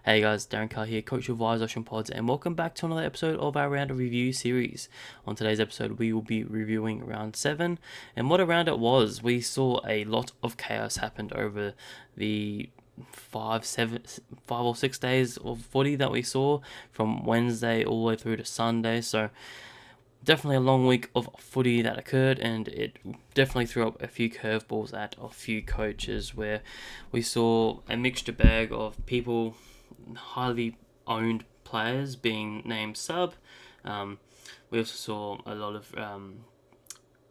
Hey guys, Darren Carr here, coach of Wise Ocean Pods, and welcome back to another episode of our round of review series. On today's episode, we will be reviewing round 7, and what a round it was. We saw a lot of chaos happen over the 5 or 6 days of footy that we saw from Wednesday all the way through to Sunday. So definitely a long week of footy that occurred, and it definitely threw up a few curveballs at a few coaches where we saw a mixture bag of people, highly owned players being named sub. We also saw a lot of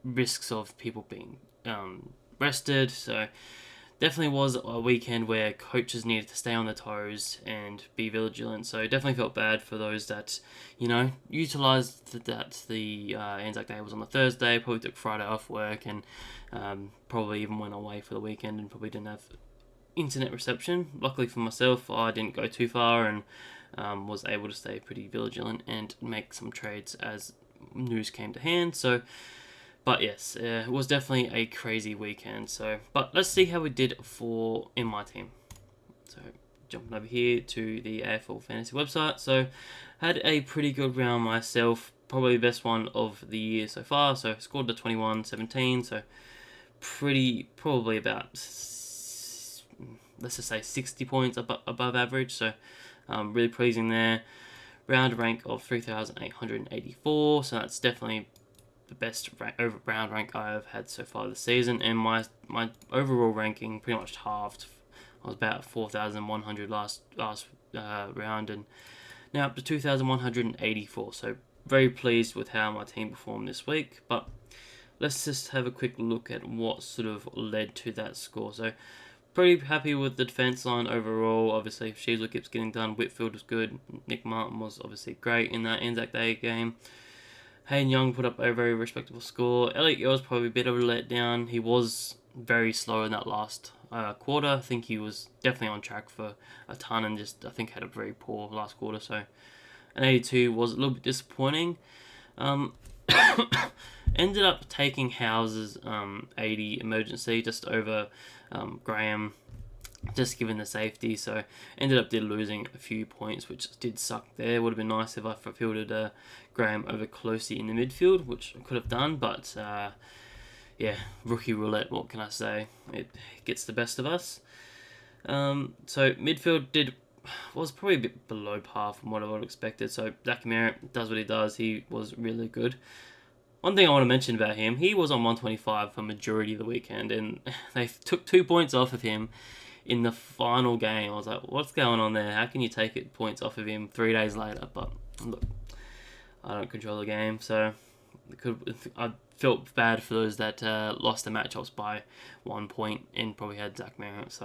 risks of people being rested. So definitely was a weekend where coaches needed to stay on their toes and be vigilant. So definitely felt bad for those that, utilised that the Anzac Day was on the Thursday, probably took Friday off work, and probably even went away for the weekend and probably didn't have internet reception. Luckily for myself, I didn't go too far and was able to stay pretty vigilant and make some trades as news came to hand. But yes, it was definitely a crazy weekend. But let's see how we did in my team. So jumping over here to the AFL Fantasy website. So had a pretty good round myself, probably the best one of the year so far. So scored the 21-17. So probably about, let's just say 60 points above average. So really pleasing there. Round rank of 3,884. So that's definitely the best round rank I have had so far this season, and my overall ranking pretty much halved. I was about 4,100 last round, and now up to 2,184. So very pleased with how my team performed this week. But let's just have a quick look at what sort of led to that score. So pretty happy with the defence line overall. Obviously, Sheila keeps getting done. Whitfield was good. Nick Martin was obviously great in that Anzac Day game. Hayden Young put up a very respectable score. Elliot Yeo was probably a bit of a letdown. He was very slow in that last quarter. I think he was definitely on track for a ton and I think had a very poor last quarter. So an 82 was a little bit disappointing. Ended up taking House's 80 emergency just over Graham, just given the safety. So ended up losing a few points, which did suck there. Would have been nice if I fielded Graham over Closey in the midfield, which I could have done, but rookie roulette, what can I say? It gets the best of us. So midfield was probably a bit below par from what I would have expected. So Zach Merritt does what he does. He was really good. One thing I want to mention about him, he was on 125 for majority of the weekend, and they took 2 points off of him in the final game. I was like, what's going on there? How can you take points off of him 3 days later? But look, I don't control the game, so I felt bad for those that lost the matchups by 1 point and probably had Zach Merritt.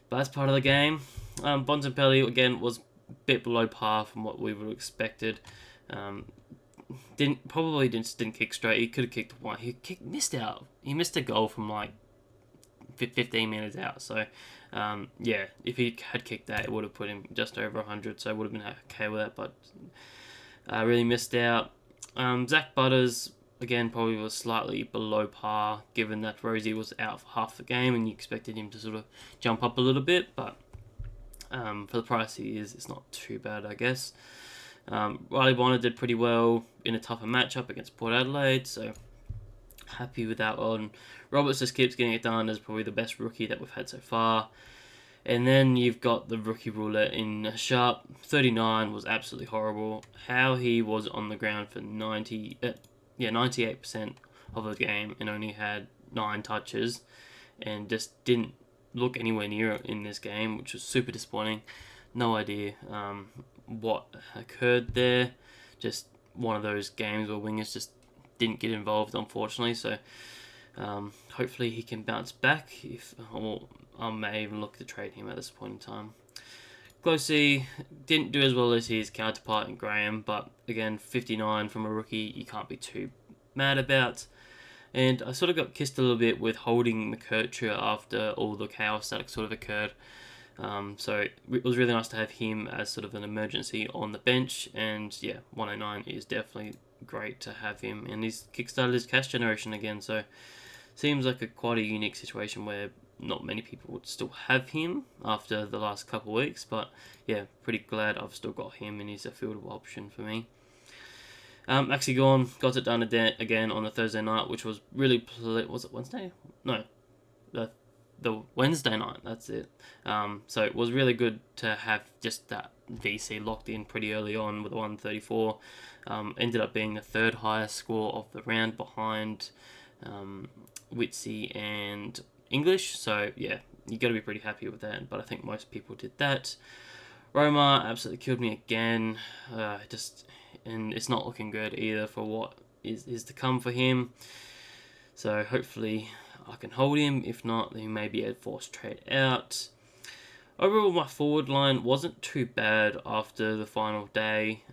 But that's part of the game. Bontempelli again was a bit below par from what we would have expected. Didn't kick straight. He could have kicked one. Missed out. He missed a goal from like 15 minutes out. So if he had kicked that, it would have put him just over 100. So I would have been okay with that. But really missed out. Zach Butters again probably was slightly below par, given that Rosie was out for half the game, and you expected him to sort of jump up a little bit. But for the price he is, it's not too bad, I guess. Riley Bonner did pretty well in a tougher matchup against Port Adelaide, so happy with that one. Roberts just keeps getting it done as probably the best rookie that we've had so far. And then you've got the rookie roulette in Sharp. 39 was absolutely horrible. How he was on the ground for 98% of the game and only had 9 touches and just didn't look anywhere near it in this game, which was super disappointing. No idea what occurred there. Just one of those games where wingers just didn't get involved, unfortunately. So hopefully he can bounce back. Or I may even look to trade him at this point in time. Closey didn't do as well as his counterpart in Graham, but again, 59 from a rookie, you can't be too mad about. And I sort of got kissed a little bit with holding McKercher after all the chaos that sort of occurred. So it was really nice to have him as sort of an emergency on the bench, and 109 is definitely great to have him, and he's kickstarted his cash generation again, so seems like quite a unique situation where not many people would still have him after the last couple of weeks, but yeah, pretty glad I've still got him and he's a fieldable option for me. Actually got it done again on the Thursday night, which was really was it Wednesday? No, the Wednesday night. That's it. So it was really good to have just that VC locked in pretty early on with a 134. Ended up being the third highest score of the round behind Witsy and English. So yeah, you got to be pretty happy with that. But I think most people did that. Roma absolutely killed me again. And it's not looking good either for what is to come for him. So hopefully I can hold him. If not, then he may be a forced trade out. Overall, my forward line wasn't too bad after the final day.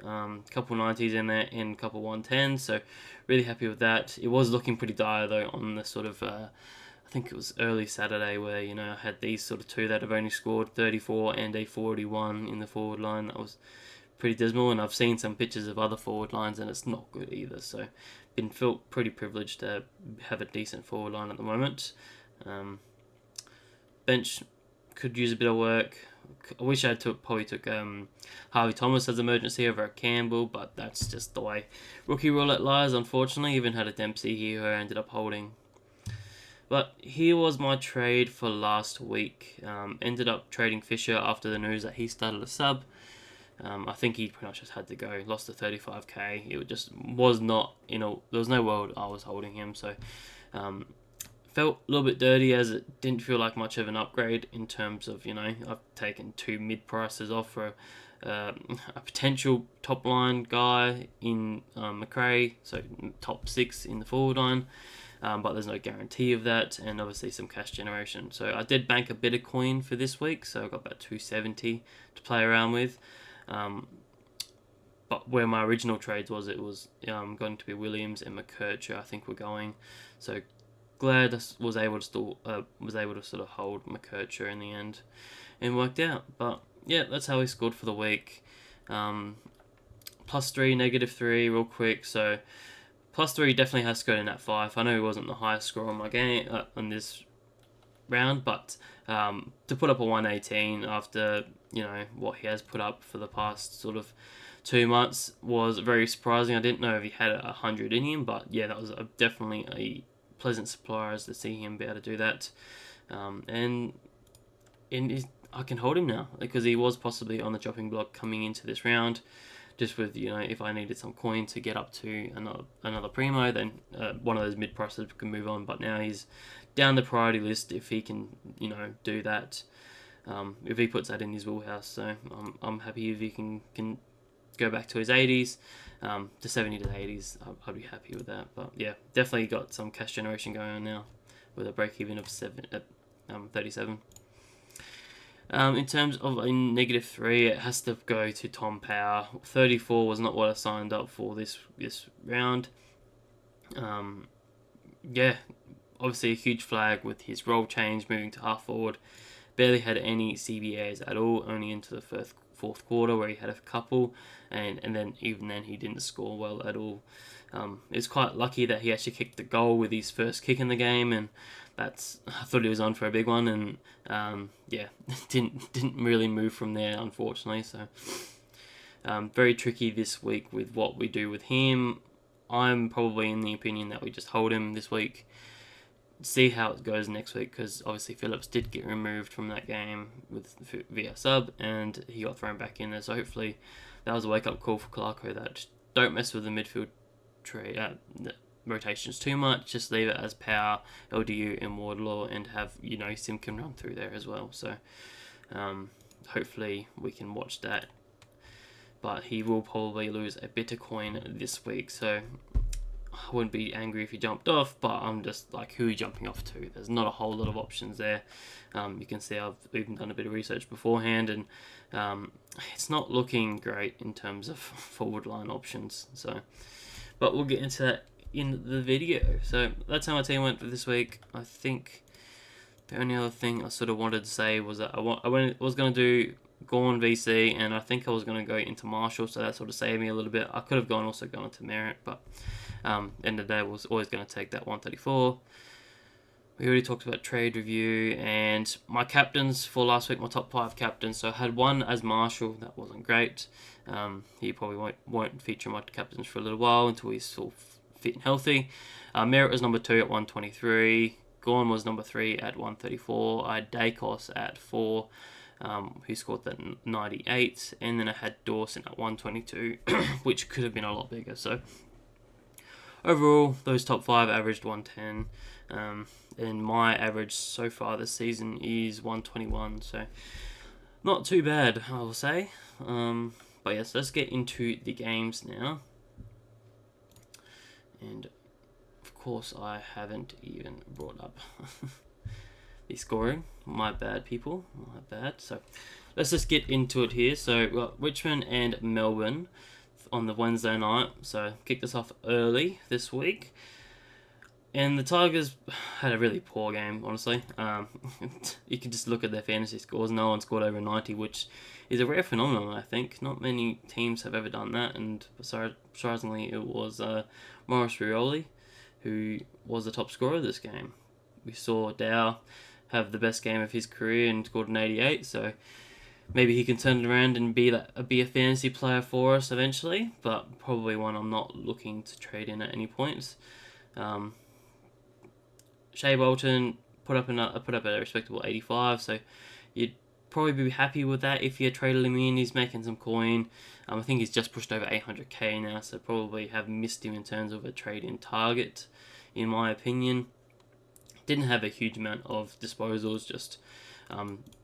Couple 90s in there and a couple 110s, so really happy with that. It was looking pretty dire though on the sort of, I think it was early Saturday where, I had these sort of two that have only scored 34 and a 41 in the forward line. That was pretty dismal, and I've seen some pictures of other forward lines and it's not good either, so felt pretty privileged to have a decent forward line at the moment. Bench could use a bit of work. I wish I probably took Harvey Thomas as emergency over at Campbell, but that's just the way rookie roulette lies, unfortunately. Even had a Dempsey here who I ended up holding. But here was my trade for last week. Ended up trading Fisher after the news that he started a sub. I think he pretty much just had to go. Lost to 35k. It just was not, there was no world I was holding him. So felt a little bit dirty as it didn't feel like much of an upgrade in terms of, I've taken two mid prices off for a potential top line guy in McRae, so top 6 in the forward line. But there's no guarantee of that, and obviously some cash generation. So I did bank a bit of coin for this week, so I got about 270 to play around with. But where my original trades was, it was going to be Williams and McKercher, I think we're going. So glad I was able to sort of hold McKercher in the end, and worked out. But yeah, that's how we scored for the week. +3, -3, real quick. So +3 definitely has to go in at 5. I know he wasn't the highest score on my game on this round, but to put up a 118 after what he has put up for the past sort of 2 months was very surprising. I didn't know if he had 100 in him, but yeah, that was definitely a pleasant surprise to see him be able to do that. And I can hold him now because he was possibly on the chopping block coming into this round. Just with, if I needed some coin to get up to another primo, then one of those mid prices can move on. But now he's down the priority list if he can, do that. If he puts that in his wheelhouse. So I'm happy if he can go back to his 80s, to 70 to 80s. I'd be happy with that. But yeah, definitely got some cash generation going on now with a break even of 37. In terms of a -3, it has to go to Tom Power. 34 was not what I signed up for this round. Yeah, obviously a huge flag with his role change, moving to half forward. Barely had any CBAs at all, only into the fourth quarter where he had a couple, and then even then he didn't score well at all. It's quite lucky that he actually kicked the goal with his first kick in the game, and I thought he was on for a big one, and yeah, didn't really move from there, unfortunately. So very tricky this week with what we do with him. I'm probably in the opinion that we just hold him this week, see how it goes next week, because obviously Phillips did get removed from that game via sub, and he got thrown back in there. So hopefully that was a wake-up call for Clarko that just don't mess with the midfield rotations too much. Just leave it as Power, LDU, and Wardlaw, and have Sim can run through there as well. So hopefully we can watch that. But he will probably lose a bit of coin this week, so I wouldn't be angry if he jumped off, but I'm just like, who are you jumping off to? There's not a whole lot of options there. You can see I've even done a bit of research beforehand, and it's not looking great in terms of forward line options. So, but we'll get into that in the video. So that's how my team went for this week. I think the only other thing I sort of wanted to say was that I was going to do Gorn VC, and I think I was going to go into Marshall, so that sort of saved me a little bit. I could have gone into Merritt, but end of the day I was always going to take that 134. We already talked about trade review and my captains for last week, my top 5 captains. So I had one as Marshall, that wasn't great. He probably won't feature my captains for a little while until he's sort of fit and healthy. Merritt was number 2 at 123. Gawn was number 3 at 134. I had Dacos at 4, who scored that 98. And then I had Dawson at 122, which could have been a lot bigger. So overall, those top 5 averaged 110. And my average so far this season is 121, so not too bad, I will say. But yes, let's get into the games now. And of course, I haven't even brought up the scoring. My bad, people. My bad. So let's just get into it here. So we've got Richmond and Melbourne on the Wednesday night. So kicked us off early this week. And the Tigers had a really poor game, honestly. You can just look at their fantasy scores. No one scored over 90, which is a rare phenomenon, I think. Not many teams have ever done that. And surprisingly, it was Maurice Rioli who was the top scorer of this game. We saw Dow have the best game of his career and scored an 88. So maybe he can turn it around and be a fantasy player for us eventually. But probably one I'm not looking to trade in at any point. Shea Bolton put up a respectable 85, so you'd probably be happy with that if you had traded him in. He's making some coin. I think he's just pushed over 800k now, so probably have missed him in terms of a trade-in target, in my opinion. Didn't have a huge amount of disposals, just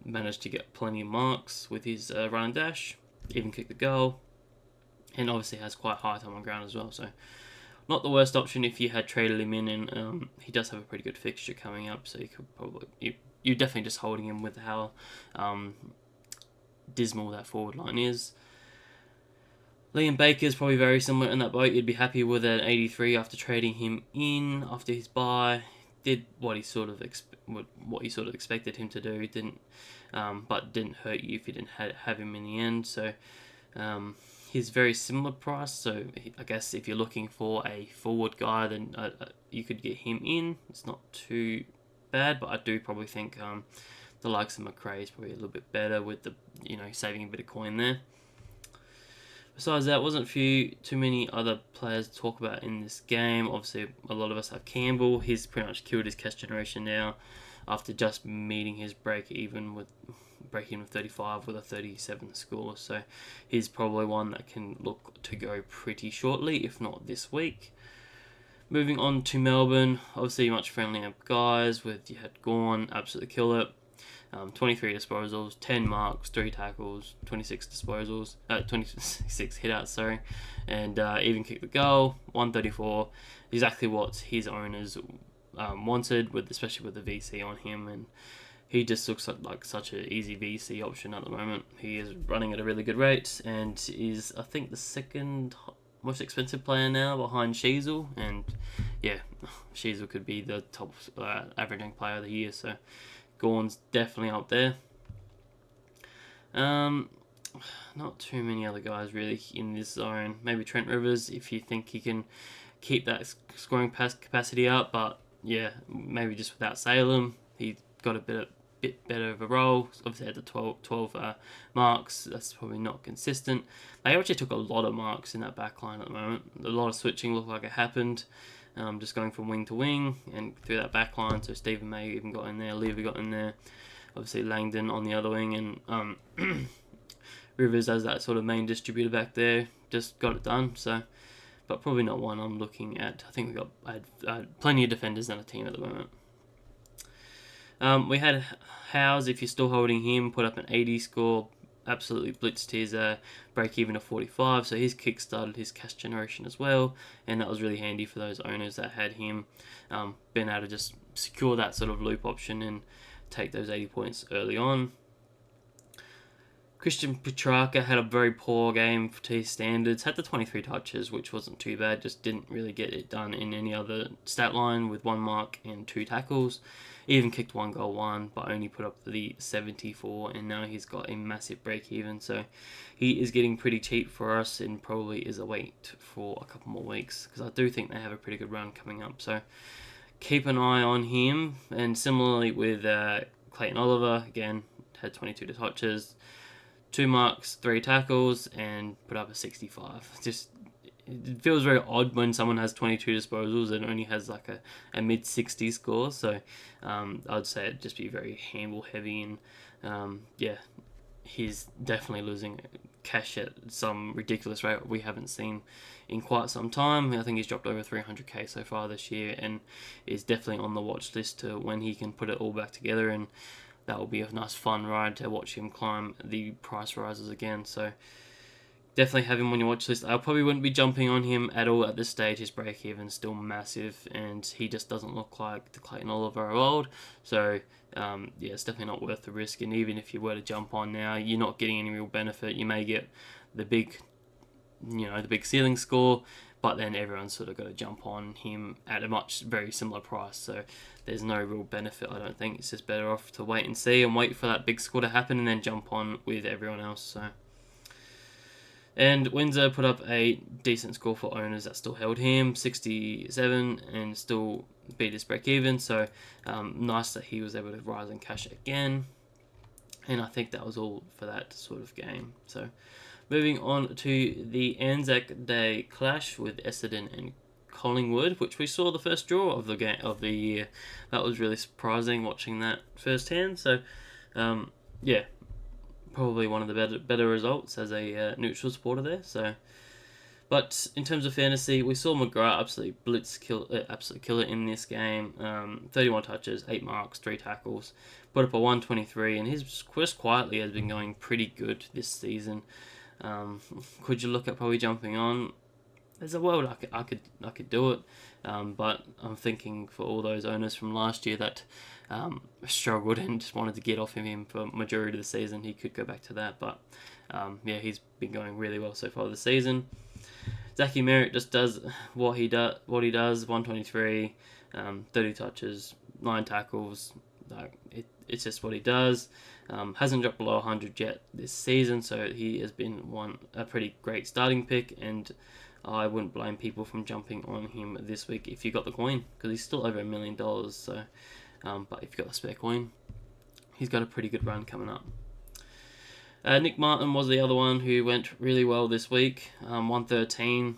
managed to get plenty of marks with his run and dash, even kicked the goal, and obviously has quite high time on ground as well, so not the worst option if you had traded him in, and he does have a pretty good fixture coming up, so you could probably you're definitely just holding him with how dismal that forward line is. Liam Baker's probably very similar in that boat. You'd be happy with an 83 after trading him in after his bye. Did what he sort of expected him to do. But didn't hurt you if you didn't have him in the end. So. He's very similar price, so I guess if you're looking for a forward guy, then you could get him in. It's not too bad, but I do probably think the likes of McRae is probably a little bit better with the saving a bit of coin there. Besides that, wasn't too many other players to talk about in this game. Obviously, a lot of us have Campbell. He's pretty much killed his cash generation now after just meeting his break-even with 35 with a 37 score, so he's probably one that can look to go pretty shortly, if not this week. Moving on to Melbourne, obviously much friendlier guys. You had Gawn absolutely kill it, 23 disposals, 10 marks, 3 tackles, 26 disposals, 26 hitouts, and even kicked the goal, 134, exactly what his owners wanted, especially with the VC on him, and he just looks like such an easy VC option at the moment. He is running at a really good rate and is, I think, the second most expensive player now behind Sheasel. And yeah, Sheasel could be the top averaging player of the year. So Gawn's definitely up there. Not too many other guys really in this zone. Maybe Trent Rivers if you think he can keep that scoring capacity up. But yeah, maybe just without Salem. He got a bit better of a role. Obviously had the 12 marks. That's probably not consistent. They actually took a lot of marks in that back line at the moment. A lot of switching looked like it happened. Just going from wing to wing and through that back line. So Stephen May even got in there. Levy got in there. Obviously Langdon on the other wing. And Rivers as that sort of main distributor back there. Just got it done. So, but probably not one I'm looking at. I think I had plenty of defenders in a team at the moment. We had Howes, if you're still holding him, put up an 80 score, absolutely blitzed his break even of 45, so his kick started his cash generation as well, and that was really handy for those owners that had him, being able to just secure that sort of loop option and take those 80 points early on. Christian Petrarca had a very poor game to his standards, had the 23 touches, which wasn't too bad, just didn't really get it done in any other stat line with 1 mark and 2 tackles. Even kicked 1 goal, but only put up the 74, and now he's got a massive break even, so he is getting pretty cheap for us and probably is a wait for a couple more weeks, because I do think they have a pretty good run coming up. So keep an eye on him. And similarly with Clayton Oliver, again, had 22 touches, 2 marks, 3 tackles, and put up a 65. Just, it feels very odd when someone has 22 disposals and only has like a mid-60 score. So I'd say it'd just be very handball heavy, and he's definitely losing cash at some ridiculous rate we haven't seen in quite some time. I think he's dropped over 300k so far this year, and is definitely on the watch list to when he can put it all back together, and that will be a nice fun ride to watch him climb the price rises again. So definitely have him on your watch list. I probably wouldn't be jumping on him at all at this stage. His break even is still massive, and he just doesn't look like the Clayton Oliver of old. So it's definitely not worth the risk. And even if you were to jump on now, you're not getting any real benefit. You may get the big ceiling score, but then everyone's sort of got to jump on him at a very similar price. So there's no real benefit, I don't think. It's just better off to wait and see and wait for that big score to happen and then jump on with everyone else. So. And Windsor put up a decent score for owners that still held him, 67, and still beat his break even. So nice that he was able to rise in cash again. And I think that was all for that sort of game. So moving on to the Anzac Day clash with Essendon and Collingwood, which we saw the first draw of the year. That was really surprising watching that firsthand. So probably one of the better results as a neutral supporter there. So, but in terms of fantasy, we saw McGrath absolutely kill it in this game. 31 touches, 8 marks, 3 tackles, put up a 123, and his just quietly has been going pretty good this season. Could you look at probably jumping on? There's a world I could do it, but I'm thinking for all those owners from last year that struggled and just wanted to get off of him for majority of the season, he could go back to that. But he's been going really well so far this season. Zachy Merritt just does what he does. 123, 30 touches, 9 tackles. It's just what he does. Hasn't dropped below 100 yet this season, so he has been a pretty great starting pick, and I wouldn't blame people from jumping on him this week if you got the coin, because he's still over $1 million. So, but if you got the spare coin, he's got a pretty good run coming up. Nick Martin was the other one who went really well this week. 113,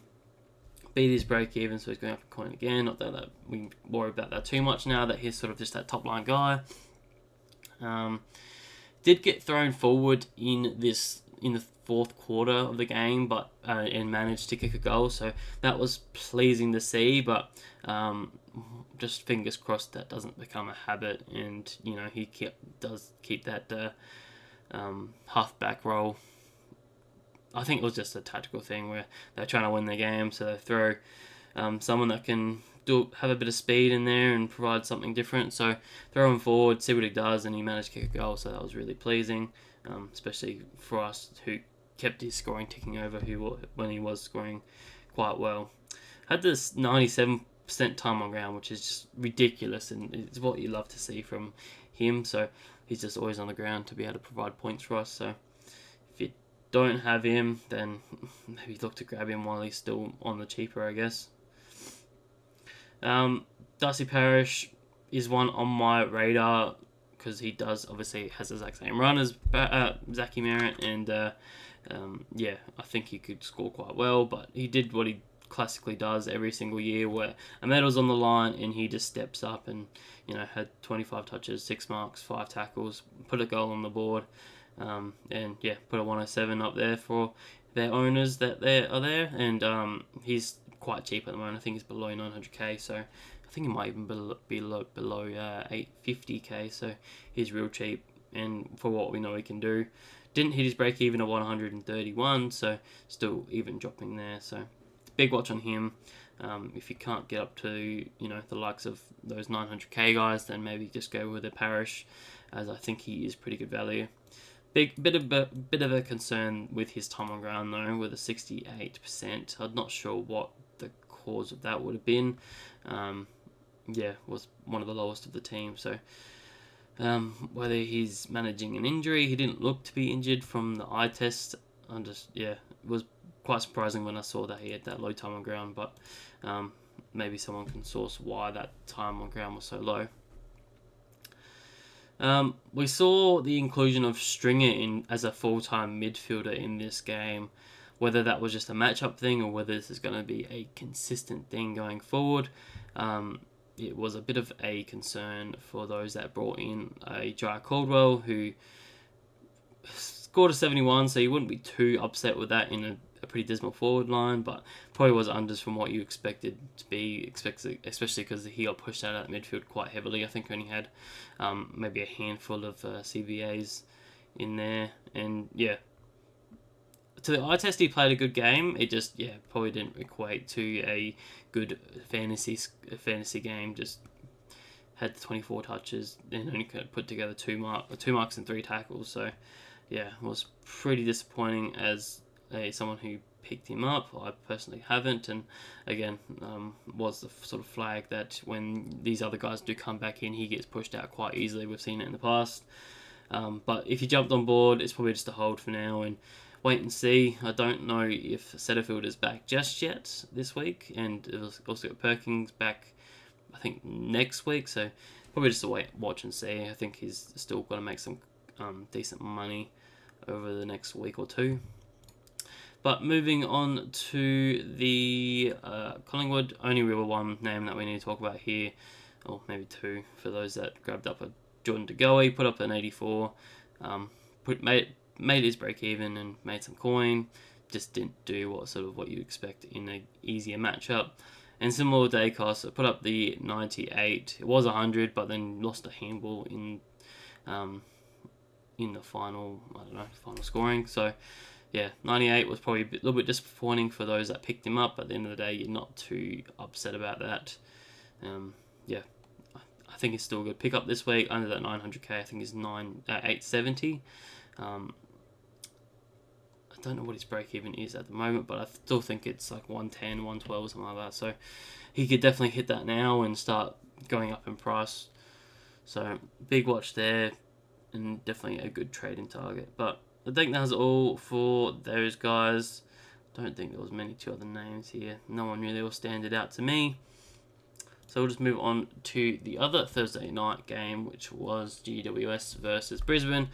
beat his break even, so he's going up a coin again. Not that we worry about that too much now that he's sort of just that top line guy. Did get thrown forward in the fourth quarter of the game, but and managed to kick a goal, so that was pleasing to see. But just fingers crossed that doesn't become a habit, and he does keep that half-back role. I think it was just a tactical thing where they're trying to win the game, so they throw someone that can have a bit of speed in there and provide something different. So throw him forward, see what he does, and he managed to kick a goal, so that was really pleasing, especially for us who kept his scoring ticking over when he was scoring quite well. Had this 97% time on ground, which is just ridiculous, and it's what you love to see from him. So he's just always on the ground to be able to provide points for us. So if you don't have him, then maybe look to grab him while he's still on the cheaper, I guess. Darcy Parish is one on my radar because he obviously has the exact same run as Zachy Merritt, and I think he could score quite well, but he did what he classically does every single year, where a medal's on the line and he just steps up and had 25 touches, 6 marks, 5 tackles, put a goal on the board, put a 107 up there for their owners that they are there, and he's quite cheap at the moment. I think he's below 900k, so I think he might even be below 850k, so he's real cheap, and for what we know he can do. Didn't hit his break even at 131, so still even dropping there, so big watch on him. If you can't get up to the likes of those 900k guys, then maybe just go with a Parish, as I think he is pretty good value. Bit of a concern with his time on ground though, with a 68%. I'm not sure what the cause of that would have been. Was one of the lowest of the team. So whether he's managing an injury, he didn't look to be injured from the eye test. It was quite surprising when I saw that he had that low time on ground. But maybe someone can source why that time on ground was so low. We saw the inclusion of Stringer in as a full-time midfielder in this game. Whether that was just a matchup thing or whether this is going to be a consistent thing going forward, it was a bit of a concern for those that brought in a Jai Caldwell, who scored a 71, so you wouldn't be too upset with that in a pretty dismal forward line, but probably was unders from what you expected to be, especially because he got pushed out of midfield quite heavily. I think he only had maybe a handful of CVAs in there, and yeah, to the eye test he played a good game. It just probably didn't equate to a good fantasy game. Just had 24 touches and only could put together two marks and 3 tackles. So yeah, it was pretty disappointing as someone who picked him up. I personally haven't, and again, was the sort of flag that when these other guys do come back in, he gets pushed out quite easily. We've seen it in the past. But if you jumped on board, it's probably just a hold for now and wait and see. I don't know if Setterfield is back just yet this week, and it was also got Perkins back, I think, next week. So probably just a watch and see. I think he's still got to make some decent money over the next week or two. But moving on to the Collingwood, only real one name that we need to talk about here, or maybe two for those that grabbed up a Jordan De Goey, put up an 84, made his break even and made some coin. Just didn't do what you expect in an easier matchup. And similar to Dacos, put up the 98. It was 100, but then lost a handball in the final scoring. So yeah, 98 was probably a little bit disappointing for those that picked him up. But at the end of the day, you're not too upset about that. I think it's still a good pickup this week. Under that 900k, I think is 870. I don't know what his break even is at the moment, but I still think it's like 110, 112, something like that. So he could definitely hit that now and start going up in price. So big watch there, and definitely a good trading target. But I think that's all for those guys. Don't think there was many two other names here. No one really all standed out to me. So we'll just move on to the other Thursday night game, which was GWS versus Brisbane.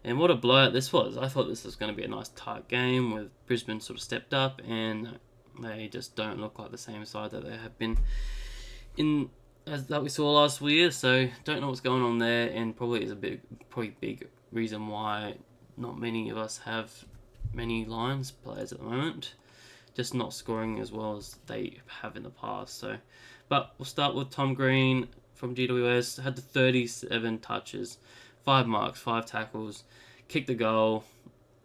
And what a blowout this was. I thought this was going to be a nice tight game with Brisbane sort of stepped up, and they just don't look like the same side that they have been in as that we saw last year. So don't know what's going on there, and probably is a big reason why not many of us have many Lions players at the moment. Just not scoring as well as they have in the past. So, but we'll start with Tom Green from GWS. Had the 37 touches, 5 marks, 5 tackles, kicked the goal,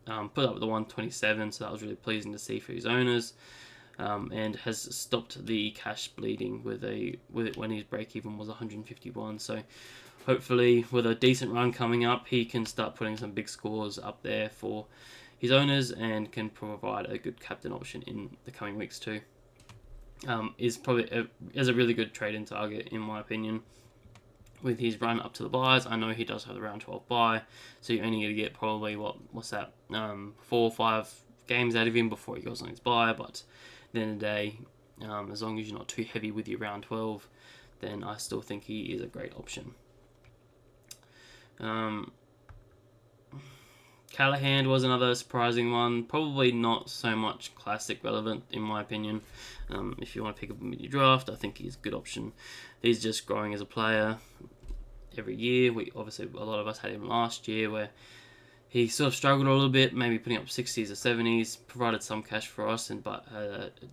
put up the 127. So that was really pleasing to see for his owners, and has stopped the cash bleeding with it when his break even was 151. So hopefully, with a decent run coming up, he can start putting some big scores up there for his owners and can provide a good captain option in the coming weeks too. Is probably is a really good trade-in target in my opinion. With his run up to the buys, I know he does have the round 12 buy, so you're only going to get probably 4 or 5 games out of him before he goes on his buy. But at the end of the day, as long as you're not too heavy with your round 12, then I still think he is a great option. Callahan was another surprising one. Probably not so much classic relevant in my opinion. If you want to pick up him in your draft, I think he's a good option. He's just growing as a player every year. A lot of us had him last year where he sort of struggled a little bit, maybe putting up 60s or 70s, provided some cash for us, but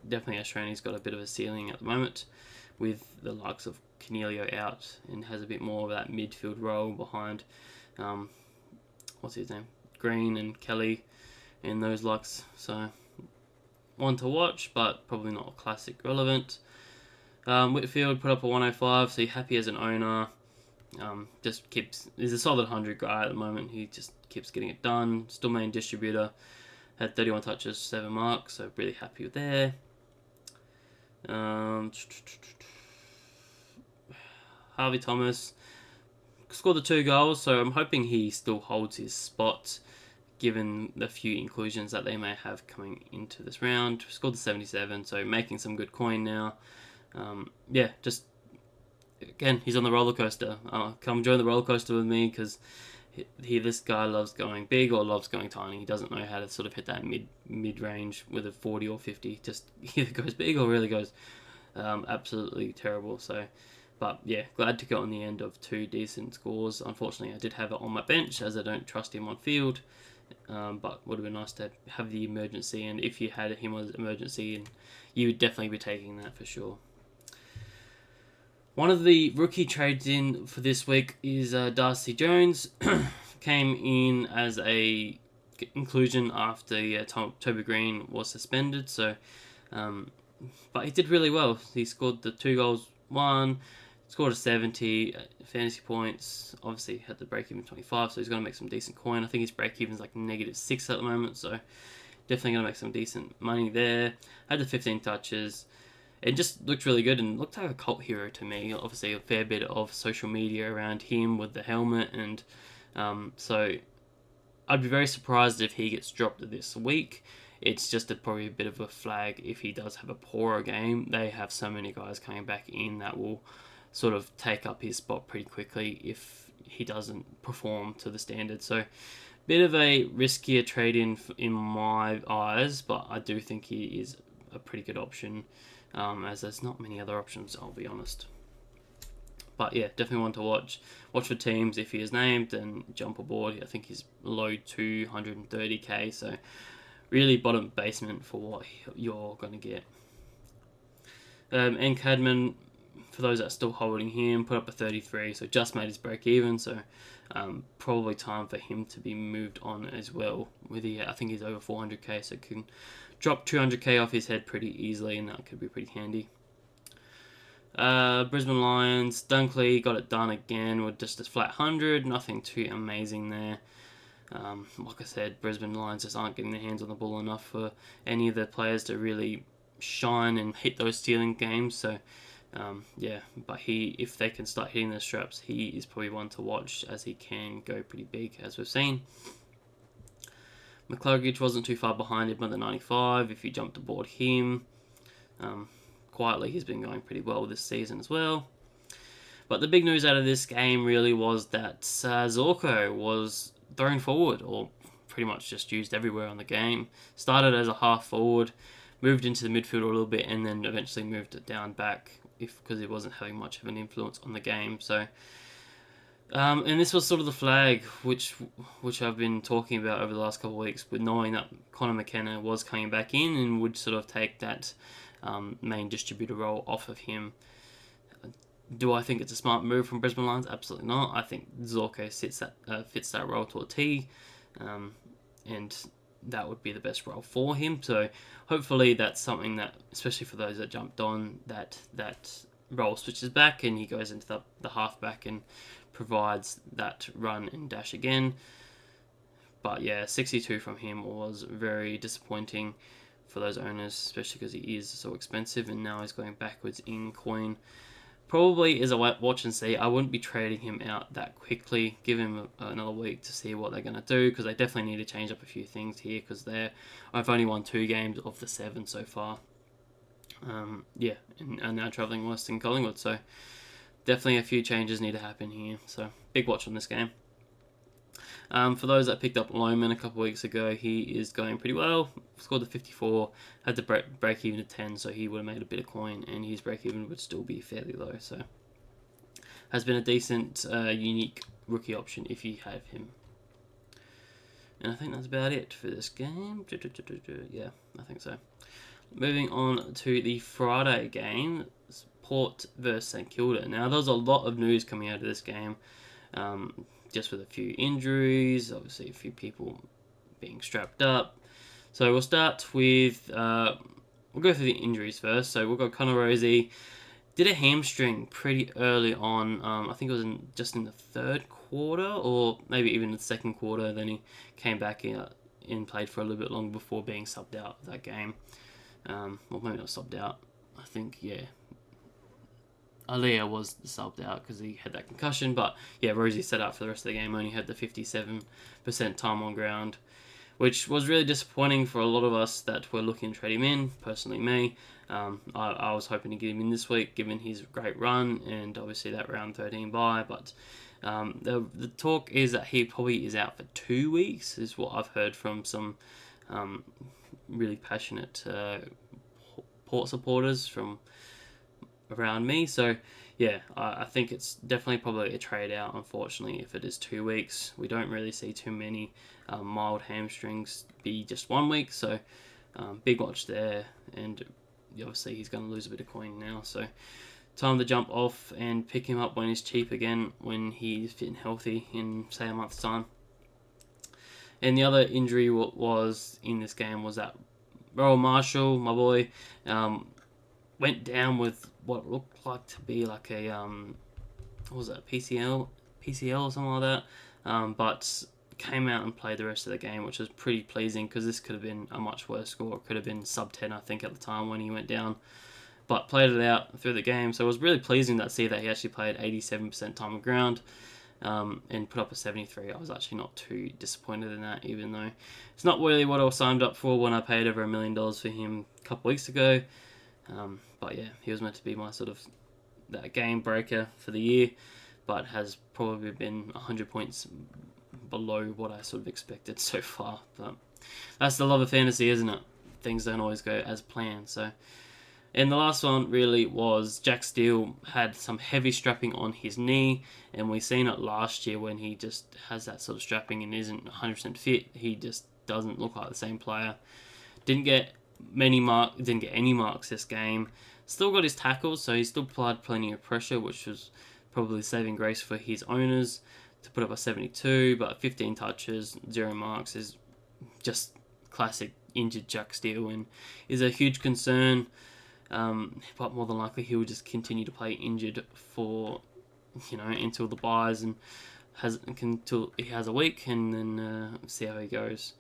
definitely has shown he's got a bit of a ceiling at the moment with the likes of Cornelio out, and has a bit more of that midfield role behind what's his name? Green and Kelly and those likes. So one to watch, but probably not classic relevant. Whitfield put up a 105, so you're happy as an owner. He's a solid 100 guy at the moment. He just keeps getting it done. Still main distributor. Had 31 touches, 7 marks, so really happy with there. Harvey Thomas scored the 2 goals, so I'm hoping he still holds his spot given the few inclusions that they may have coming into this round. Scored the 77, so making some good coin now. Yeah, just again, he's on the roller coaster. Come join the roller coaster with me because this guy loves going big or loves going tiny. He doesn't know how to sort of hit that mid range with a 40 or 50. Just either goes big or really goes absolutely terrible. So, but yeah, glad to get on the end of 2 decent scores. Unfortunately, I did have it on my bench as I don't trust him on field. But would have been nice to have the emergency, and if you had him as emergency, and you would definitely be taking that for sure. One of the rookie trades in for this week is Darcy Jones. Came in as a inclusion after Toby Green was suspended. So, but he did really well. He scored the 2 goals, scored a 70 fantasy points. Obviously, had the break even 25, so he's going to make some decent coin. I think his break even is like -6 at the moment, so definitely going to make some decent money there. Had the 15 touches. It just looked really good and looked like a cult hero to me. Obviously, a fair bit of social media around him with the helmet, and so I'd be very surprised if he gets dropped this week. It's just probably a bit of a flag if he does have a poorer game. They have so many guys coming back in that will sort of take up his spot pretty quickly if he doesn't perform to the standard. So, bit of a riskier trade in my eyes, but I do think he is a pretty good option. As there's not many other options, I'll be honest. But yeah, definitely want to watch for teams if he is named and jump aboard. I think he's low 230k, so really bottom basement for what you're going to get. And Cadman, for those that are still holding him, put up a 33, so just made his break even, so probably time for him to be moved on as well. I think he's over 400k, so can drop 200k off his head pretty easily, and that could be pretty handy. Brisbane Lions, Dunkley got it done again with just a flat 100, nothing too amazing there. Like I said, Brisbane Lions just aren't getting their hands on the ball enough for any of the players to really shine and hit those stealing games, so but if they can start hitting the straps, he is probably one to watch as he can go pretty big, as we've seen. McCluggage wasn't too far behind him by the 95 if you jumped aboard him. Quietly, he's been going pretty well this season as well. But the big news out of this game really was that Zorko was thrown forward, or pretty much just used everywhere on the game. Started as a half forward, moved into the midfield a little bit, and then eventually moved it down back because he wasn't having much of an influence on the game. So, and this was sort of the flag which I've been talking about over the last couple of weeks, with knowing that Connor McKenna was coming back in and would sort of take that main distributor role off of him. Do I think it's a smart move from Brisbane Lions? Absolutely not. I think Zorko fits that role to a T, and that would be the best role for him. So hopefully that's something that, especially for those that jumped on, that role switches back and he goes into the halfback and provides that run and dash again. But yeah, 62 from him was very disappointing for those owners, especially because he is so expensive and now he's going backwards in coin. Probably is a watch and see. I wouldn't be trading him out that quickly. Give him another week to see what they're going to do, because they definitely need to change up a few things here, because I've only won 2 games of the 7 so far. And now travelling west in Collingwood, so definitely a few changes need to happen here. So big watch on this game. For those that picked up Lohman a couple of weeks ago, he is going pretty well. Scored the 54, had to break even to 10, so he would have made a bit of coin, and his break even would still be fairly low. So has been a decent, unique rookie option if you have him. And I think that's about it for this game. Yeah, I think so. Moving on to the Friday game, Port versus St Kilda. Now, there was a lot of news coming out of this game. Just with a few injuries, obviously a few people being strapped up. So we'll start with, we'll go through the injuries first. So we've got Connor Rosie, did a hamstring pretty early on. I think it was just in the 3rd quarter, or maybe even the 2nd quarter. Then he came back in and played for a little bit longer before being subbed out of that game. Well, maybe not subbed out. I think, yeah. Aliyah was subbed out because he had that concussion, but yeah, Rosie set out for the rest of the game, only had the 57% time on ground, which was really disappointing for a lot of us that were looking to trade him in, personally me. I was hoping to get him in this week, given his great run, and obviously that round 13 bye, but the talk is that he probably is out for 2 weeks, is what I've heard from some really passionate Port supporters from around me. So yeah, I think it's definitely probably a trade out, unfortunately, if it is 2 weeks. We don't really see too many mild hamstrings be just 1 week, so big watch there, and obviously he's going to lose a bit of coin now, so time to jump off and pick him up when he's cheap again, when he's fit and healthy in, say, a month's time. And the other injury was in this game was that Rowan Marshall, my boy, went down with what looked like to be like a what was that, PCL or something like that, but came out and played the rest of the game, which was pretty pleasing, because this could have been a much worse score. It could have been sub 10, I think, at the time when he went down, but played it out through the game. So it was really pleasing to see that he actually played 87% time on ground, and put up a 73. I was actually not too disappointed in that, even though it's not really what I was signed up for when I paid over $1 million for him a couple weeks ago. But yeah, he was meant to be my sort of that game breaker for the year, but has probably been 100 points below what I sort of expected so far. But that's the love of fantasy, isn't it? Things don't always go as planned. So, and the last one really was Jack Steele had some heavy strapping on his knee, and we seen it last year when he just has that sort of strapping and isn't 100% fit. He just doesn't look like the same player. Didn't get any marks this game. Still got his tackles, so he still applied plenty of pressure, which was probably saving grace for his owners to put up a 72, but 15 touches, 0 marks is just classic injured Jack Steele, and is a huge concern. But more than likely he will just continue to play injured for, until the buys, and until he has a week, and then see how he goes.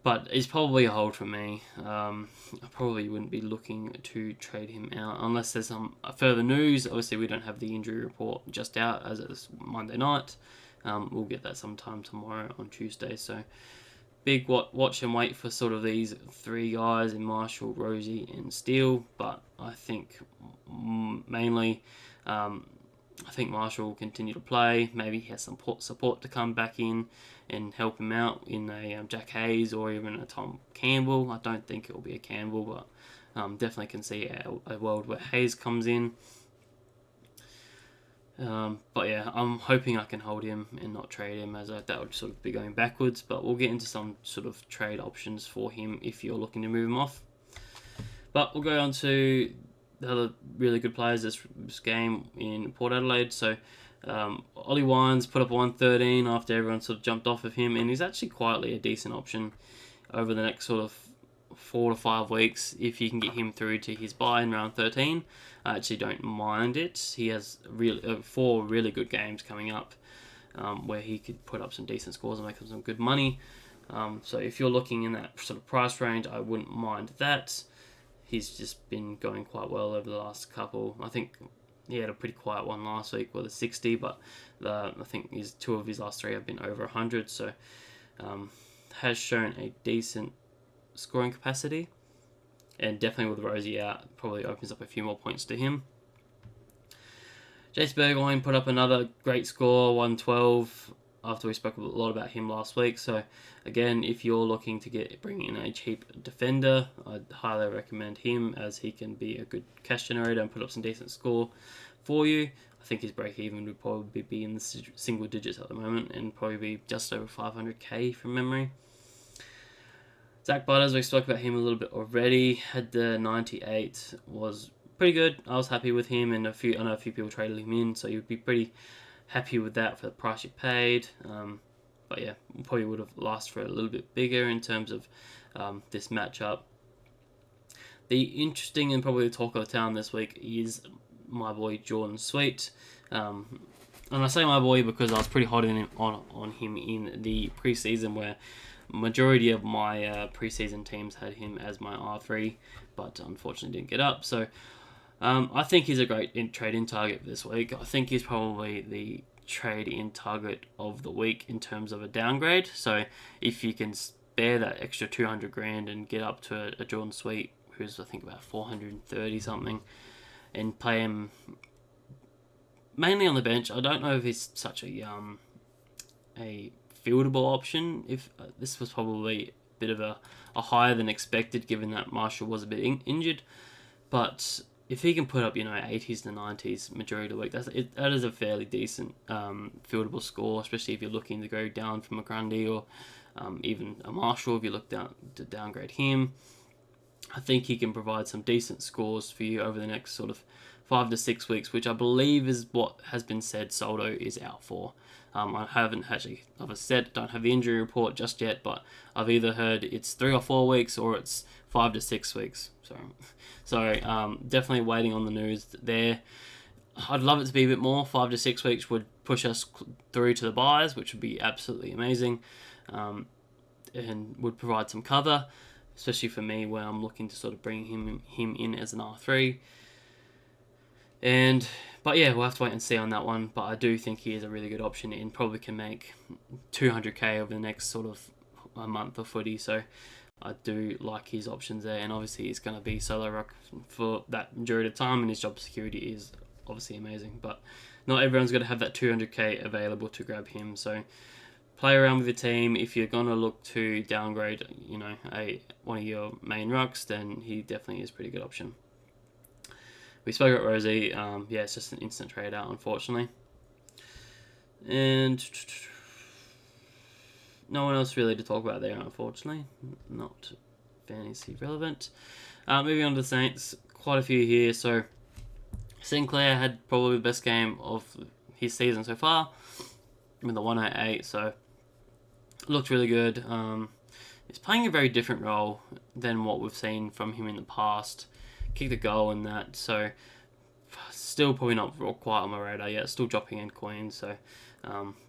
But it's probably a hold for me. I probably wouldn't be looking to trade him out unless there's some further news. Obviously, we don't have the injury report just out as it's Monday night. We'll get that sometime tomorrow on Tuesday. So, big watch and wait for sort of these 3 guys in Marshall, Rosie, and Steele. But I think mainly, I think Marshall will continue to play. Maybe he has some support to come back in and help him out in a Jack Hayes or even a Tom Campbell. I don't think it will be a Campbell, but definitely can see a world where Hayes comes in. But yeah, I'm hoping I can hold him and not trade him, as that would sort of be going backwards. But we'll get into some sort of trade options for him if you're looking to move him off. But we'll go on to the other really good players this game in Port Adelaide. So Ollie Wines put up a 113 after everyone sort of jumped off of him, and he's actually quietly a decent option over the next sort of 4 to 5 weeks if you can get him through to his bye in round 13. I actually don't mind it. He has 4 really good games coming up where he could put up some decent scores and make some good money. So if you're looking in that sort of price range, I wouldn't mind that. He's just been going quite well over the last couple. I think he had a pretty quiet one last week with a 60, but I think 2 of his last 3 have been over 100, so has shown a decent scoring capacity, and definitely with Rosie out, probably opens up a few more points to him. Jace Burgoyne put up another great score, 112, after we spoke a lot about him last week. So again, if you're looking to bring in a cheap defender, I'd highly recommend him, as he can be a good cash generator and put up some decent score for you. I think his break even would probably be in the single digits at the moment, and probably be just over 500k from memory. Zach Butters, we spoke about him a little bit already, had the 98, was pretty good. I was happy with him, and I know a few people traded him in, so you'd be pretty happy with that for the price you paid. But yeah, probably would have lasted for a little bit bigger in terms of this matchup. The interesting and probably the talk of the town this week is my boy Jordan Sweet. And I say my boy because I was pretty hot on him in the preseason, where majority of my preseason teams had him as my R3, but unfortunately didn't get up. So I think he's a great trade-in target this week. I think he's probably the trade in target of the week in terms of a downgrade. So if you can spare that extra 200 grand and get up to a Jordan Sweet, who's I think about 430 something, and play him mainly on the bench. I don't know if he's such a fieldable option. If this was probably a bit of a higher than expected, given that Marshall was a bit injured, but if he can put up 80s to 90s majority of the week, that is a fairly decent fieldable score, especially if you're looking to go down from a Grundy or even a Marshall. If you look down to downgrade him, I think he can provide some decent scores for you over the next sort of 5 to 6 weeks, which I believe is what has been said Soldo is out for. I haven't actually, don't have the injury report just yet, but I've either heard it's 3 or 4 weeks or it's 5 to 6 weeks. So definitely waiting on the news there. I'd love it to be a bit more. 5 to 6 weeks would push us through to the buys, which would be absolutely amazing, and would provide some cover, especially for me where I'm looking to sort of bring him in as an R3. But yeah, we'll have to wait and see on that one. But I do think he is a really good option and probably can make 200k over the next sort of a month of footy. So I do like his options there. And obviously he's going to be solo ruck for that majority of time, and his job security is obviously amazing. But not everyone's going to have that 200k available to grab him. So play around with the team. If you're going to look to downgrade, one of your main rucks, then he definitely is a pretty good option. We spoke about Rosie. It's just an instant trade out, unfortunately. And no one else really to talk about there, unfortunately. Not fantasy relevant. Moving on to the Saints. Quite a few here. So Sinclair had probably the best game of his season so far with the 188. So looked really good. He's playing a very different role than what we've seen from him in the past. Kicked a goal in that, so still probably not quite on my radar yet. Still dropping in coins, so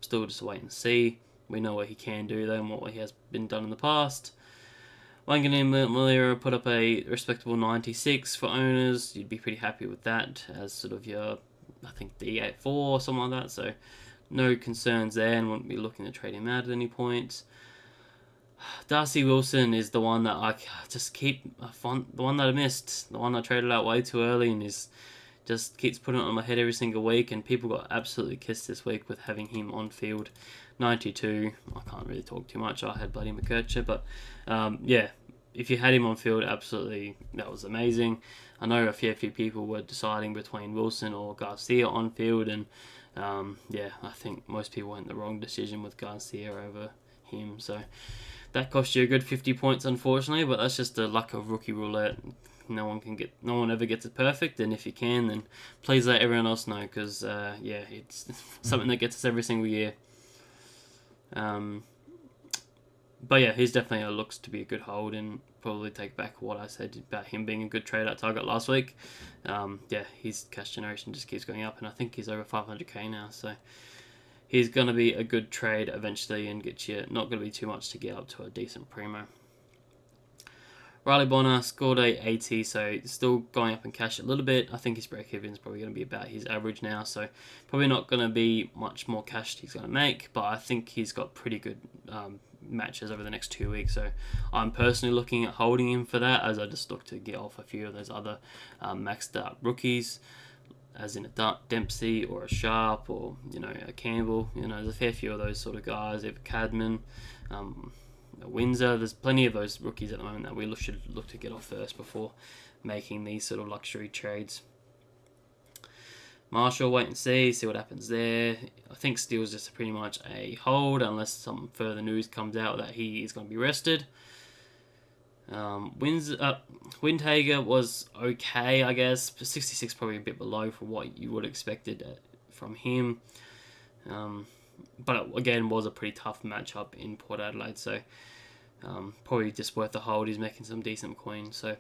still just wait and see. We know what he can do though, and what he has been done in the past. Wangan and Malira put up a respectable 96 for owners. You'd be pretty happy with that as sort of your, I think, D84 or something like that. So no concerns there, and wouldn't be looking to trade him out at any point. Darcy Wilson is the one that I just keep the one that I missed, the one I traded out way too early, and just keeps putting it on my head every single week. And people got absolutely kissed this week with having him on field. 92. I can't really talk too much. I had bloody McKercher, but if you had him on field, absolutely that was amazing. I know a few people were deciding between Wilson or Garcia on field, and I think most people went the wrong decision with Garcia over him. So that cost you a good 50 points, unfortunately, but that's just the luck of rookie roulette. No one ever gets it perfect, and if you can, then please let everyone else know, because it's something that gets us every single year. But yeah, he's definitely looks to be a good hold, and probably take back what I said about him being a good trade out target last week. His cash generation just keeps going up, and I think he's over 500k now, so he's going to be a good trade eventually and get you not going to be too much to get up to a decent primo. Riley Bonner scored a 80, so still going up in cash a little bit. I think his break-even is probably going to be about his average now, so probably not going to be much more cash he's going to make, but I think he's got pretty good matches over the next 2 weeks, so I'm personally looking at holding him for that, as I just look to get off a few of those other maxed out rookies, as in a Dempsey or a Sharp or a Campbell. There's a fair few of those sort of guys. Even Cadman, Windsor. There's plenty of those rookies at the moment that we should look to get off first before making these sort of luxury trades. Marshall, wait and see what happens there. I think Steele's just pretty much a hold unless some further news comes out that he is going to be rested. Windhager was okay, I guess. 66 probably a bit below for what you would have expected from him. But it, again, was a pretty tough matchup in Port Adelaide, so probably just worth the hold. He's making some decent coins, so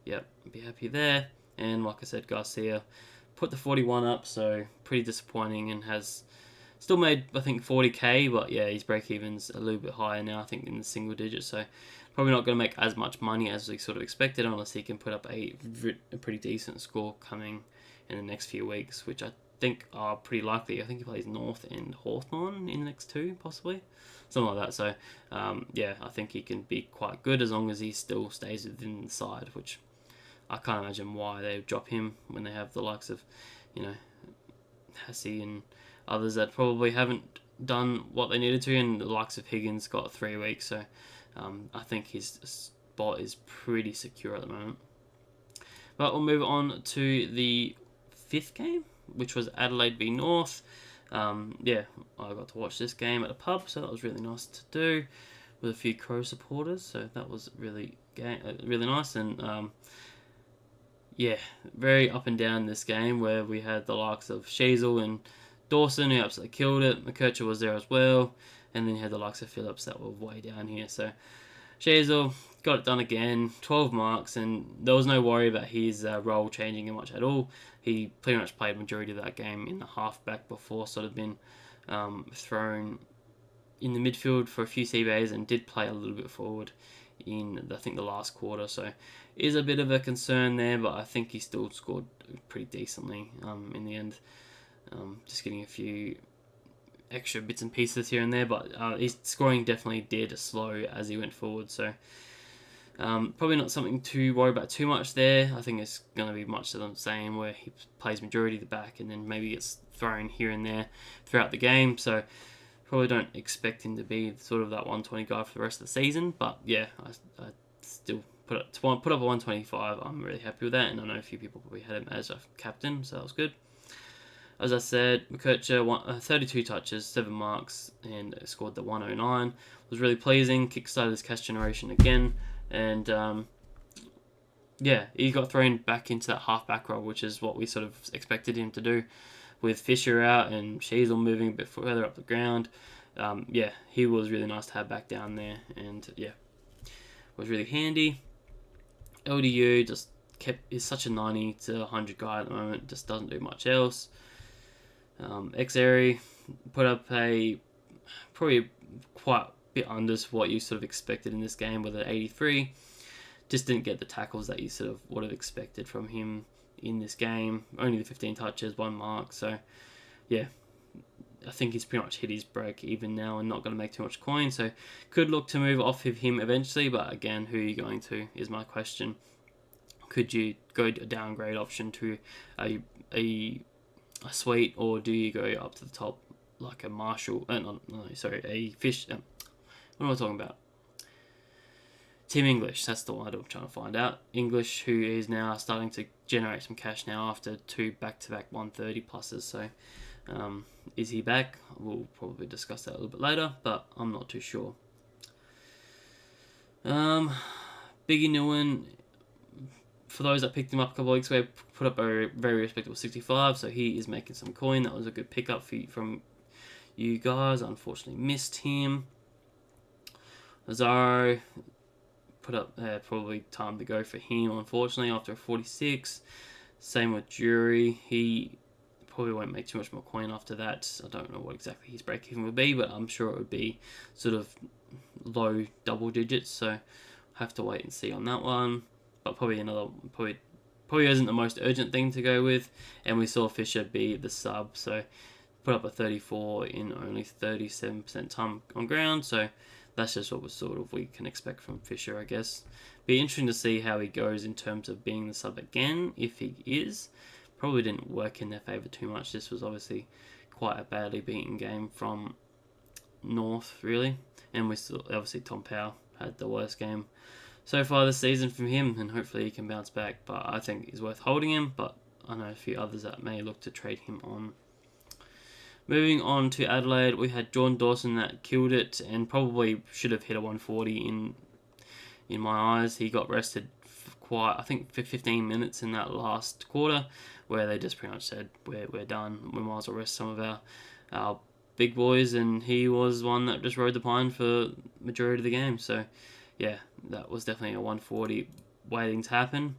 yeah, be happy there. And like I said, Garcia put the 41 up, so pretty disappointing, and has still made, I think, 40k, but yeah, his break-even's a little bit higher now, I think, in the single digits, so probably not going to make as much money as we sort of expected, unless he can put up a pretty decent score coming in the next few weeks, which I think are pretty likely. I think he plays North and Hawthorn in the next 2, possibly. Something like that. So, I think he can be quite good as long as he still stays within the side, which I can't imagine why they would drop him when they have the likes of, Hassie and others that probably haven't done what they needed to, and the likes of Higgins got 3 weeks. So, I think his spot is pretty secure at the moment. But we'll move on to the 5th game, which was Adelaide v North. I got to watch this game at a pub, so that was really nice to do with a few Crow supporters. So that was really nice, and very up and down this game, where we had the likes of Sheasel and Dawson who absolutely killed it. McKercher was there as well, and then you had the likes of Phillips that were way down here. So Sheasel got it done again, 12 marks, and there was no worry about his role changing much at all. He pretty much played majority of that game in the halfback before sort of been thrown in the midfield for a few CBAs, and did play a little bit forward in, I think, the last quarter. So is a bit of a concern there, but I think he still scored pretty decently in the end. Just getting a few extra bits and pieces here and there, but his scoring definitely did slow as he went forward. So probably not something to worry about too much there. I think it's going to be much the same, where he plays majority of the back and then maybe gets thrown here and there throughout the game. So probably don't expect him to be sort of that 120 guy for the rest of the season. But yeah, I still put up a 125. I'm really happy with that, and I know a few people probably had him as a captain, so that was good. As I said, McKercher, 32 touches, 7 marks, and scored the 109. It was really pleasing. Kickstarted his cash generation again. And, he got thrown back into that half-back role, which is what we sort of expected him to do, with Fisher out and Sheasel moving a bit further up the ground. He was really nice to have back down there, and, was really handy. LDU is such a 90 to 100 guy at the moment, just doesn't do much else. Xeri put up probably quite a bit under what you sort of expected in this game with an 83. Just didn't get the tackles that you sort of would have expected from him in this game. Only the 15 touches, 1 mark. So, I think he's pretty much hit his break even now and not going to make too much coin. So, could look to move off of him eventually. But again, who are you going to is my question. Could you go a downgrade option to a Sweet, or do you go up to the top like a Marshall? A Fish. What am I talking about? Tim English. That's the one I'm trying to find out. English, who is now starting to generate some cash now after 2 back-to-back 130 pluses. So, is he back? We'll probably discuss that a little bit later, but I'm not too sure. Biggie Nguyen, for those that picked him up a couple of weeks ago, put up a very respectable 65, so he is making some coin. That was a good pickup from you guys. Unfortunately missed him. Lazaro put up probably time to go for him, unfortunately, after a 46. Same with Jury. He probably won't make too much more coin after that. I don't know what exactly his break-even would be, but I'm sure it would be sort of low double digits, so have to wait and see on that one. But probably isn't the most urgent thing to go with. And we saw Fisher be the sub, so put up a 34 in only 37% time on ground. So that's just what we can expect from Fisher, I guess. Be interesting to see how he goes in terms of being the sub again, if he is. Probably didn't work in their favour too much. This was obviously quite a badly beaten game from North, really. And we still, obviously, Tom Powell had the worst game so far this season from him, and hopefully he can bounce back. But I think it's worth holding him, but I know a few others that may look to trade him on. Moving on to Adelaide, we had Jordan Dawson that killed it and probably should have hit a 140 in my eyes. He got rested for 15 minutes in that last quarter, where they just pretty much said, we're done, we might as well rest some of our big boys, and he was one that just rode the pine for majority of the game. So yeah, that was definitely a 140 waiting to happen.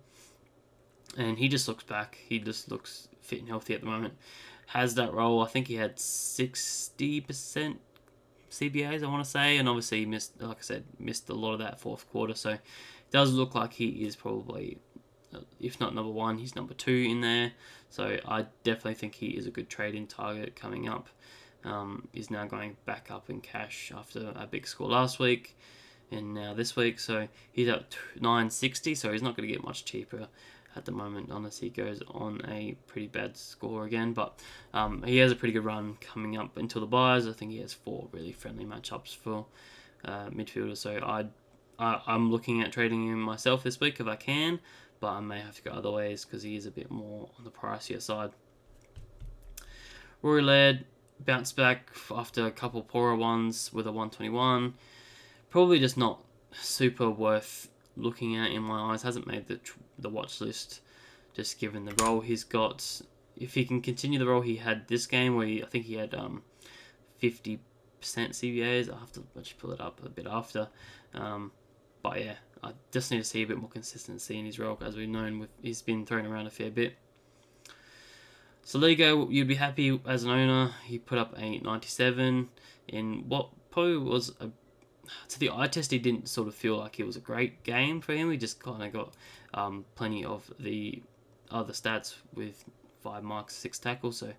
And he just looks back. He just looks fit and healthy at the moment. Has that role. I think he had 60% CBAs, I want to say. And obviously he missed a lot of that fourth quarter. So it does look like he is probably if not number 1, he's number 2 in there. So I definitely think he is a good trade-in target coming up. He's now going back up in cash after a big score last week and now this week. So he's at 960, so he's not going to get much cheaper at the moment unless he goes on a pretty bad score again. But he has a pretty good run coming up until the buys. I think he has 4 really friendly matchups for midfielders. So I'm looking at trading him myself this week if I can, but I may have to go other ways because he is a bit more on the pricier side. Rory Laird bounced back after a couple poorer ones with a 121. Probably just not super worth looking at in my eyes. Hasn't made the watch list, just given the role he's got. If he can continue the role he had this game, where I think he had 50% CBAs. I'll have to actually pull it up a bit after. But yeah, I just need to see a bit more consistency in his role, as we've known he's been thrown around a fair bit. Soligo, you'd be happy as an owner. He put up a 97 in what probably was to the eye test. He didn't sort of feel like it was a great game for him. He just kind of got plenty of the other stats with 5 marks, 6 tackles. So,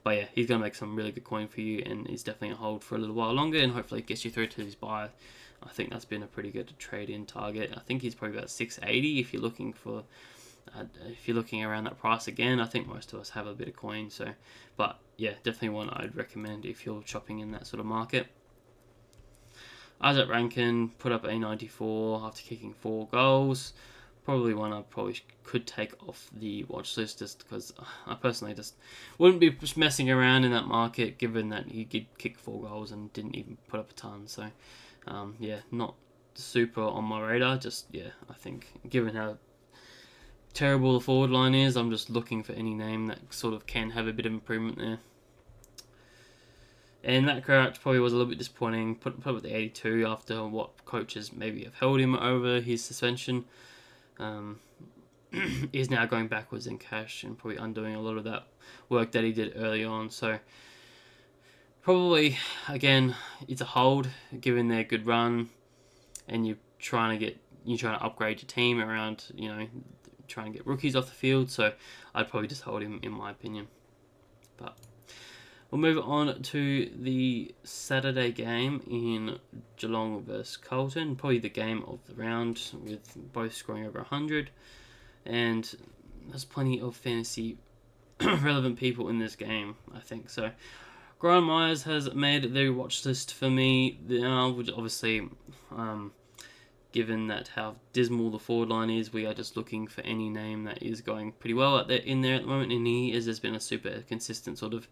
but yeah, he's going to make some really good coin for you, and he's definitely a hold for a little while longer, and hopefully it gets you through to his buy. I think that's been a pretty good trade-in target. I think he's probably about 680 if you're looking for. If you're looking around that price again, I think most of us have a bit of coin. So, but yeah, definitely one I'd recommend if you're shopping in that sort of market. Isaac Rankin put up a 94 after kicking 4 goals. Probably one I probably could take off the watch list just because I personally just wouldn't be messing around in that market, given that he did kick 4 goals and didn't even put up a ton. So, yeah, not super on my radar. Just, yeah, I think given how terrible the forward line is, I'm just looking for any name that sort of can have a bit of improvement there. And Matt Crouch probably was a little bit disappointing. Put up the 82 after what coaches maybe have held him over his suspension. He's now going backwards in cash and probably undoing a lot of that work that he did early on. So probably, again, it's a hold given their good run, and you're trying to upgrade your team around, trying to get rookies off the field. So I'd probably just hold him, in my opinion. But we'll move on to the Saturday game in Geelong versus Carlton. Probably the game of the round, with both scoring over 100. And there's plenty of fantasy relevant people in this game, I think. So Grant Myers has made the watch list for me, which obviously, given that how dismal the forward line is, we are just looking for any name that is going pretty well in there at the moment, and he has been a super consistent sort of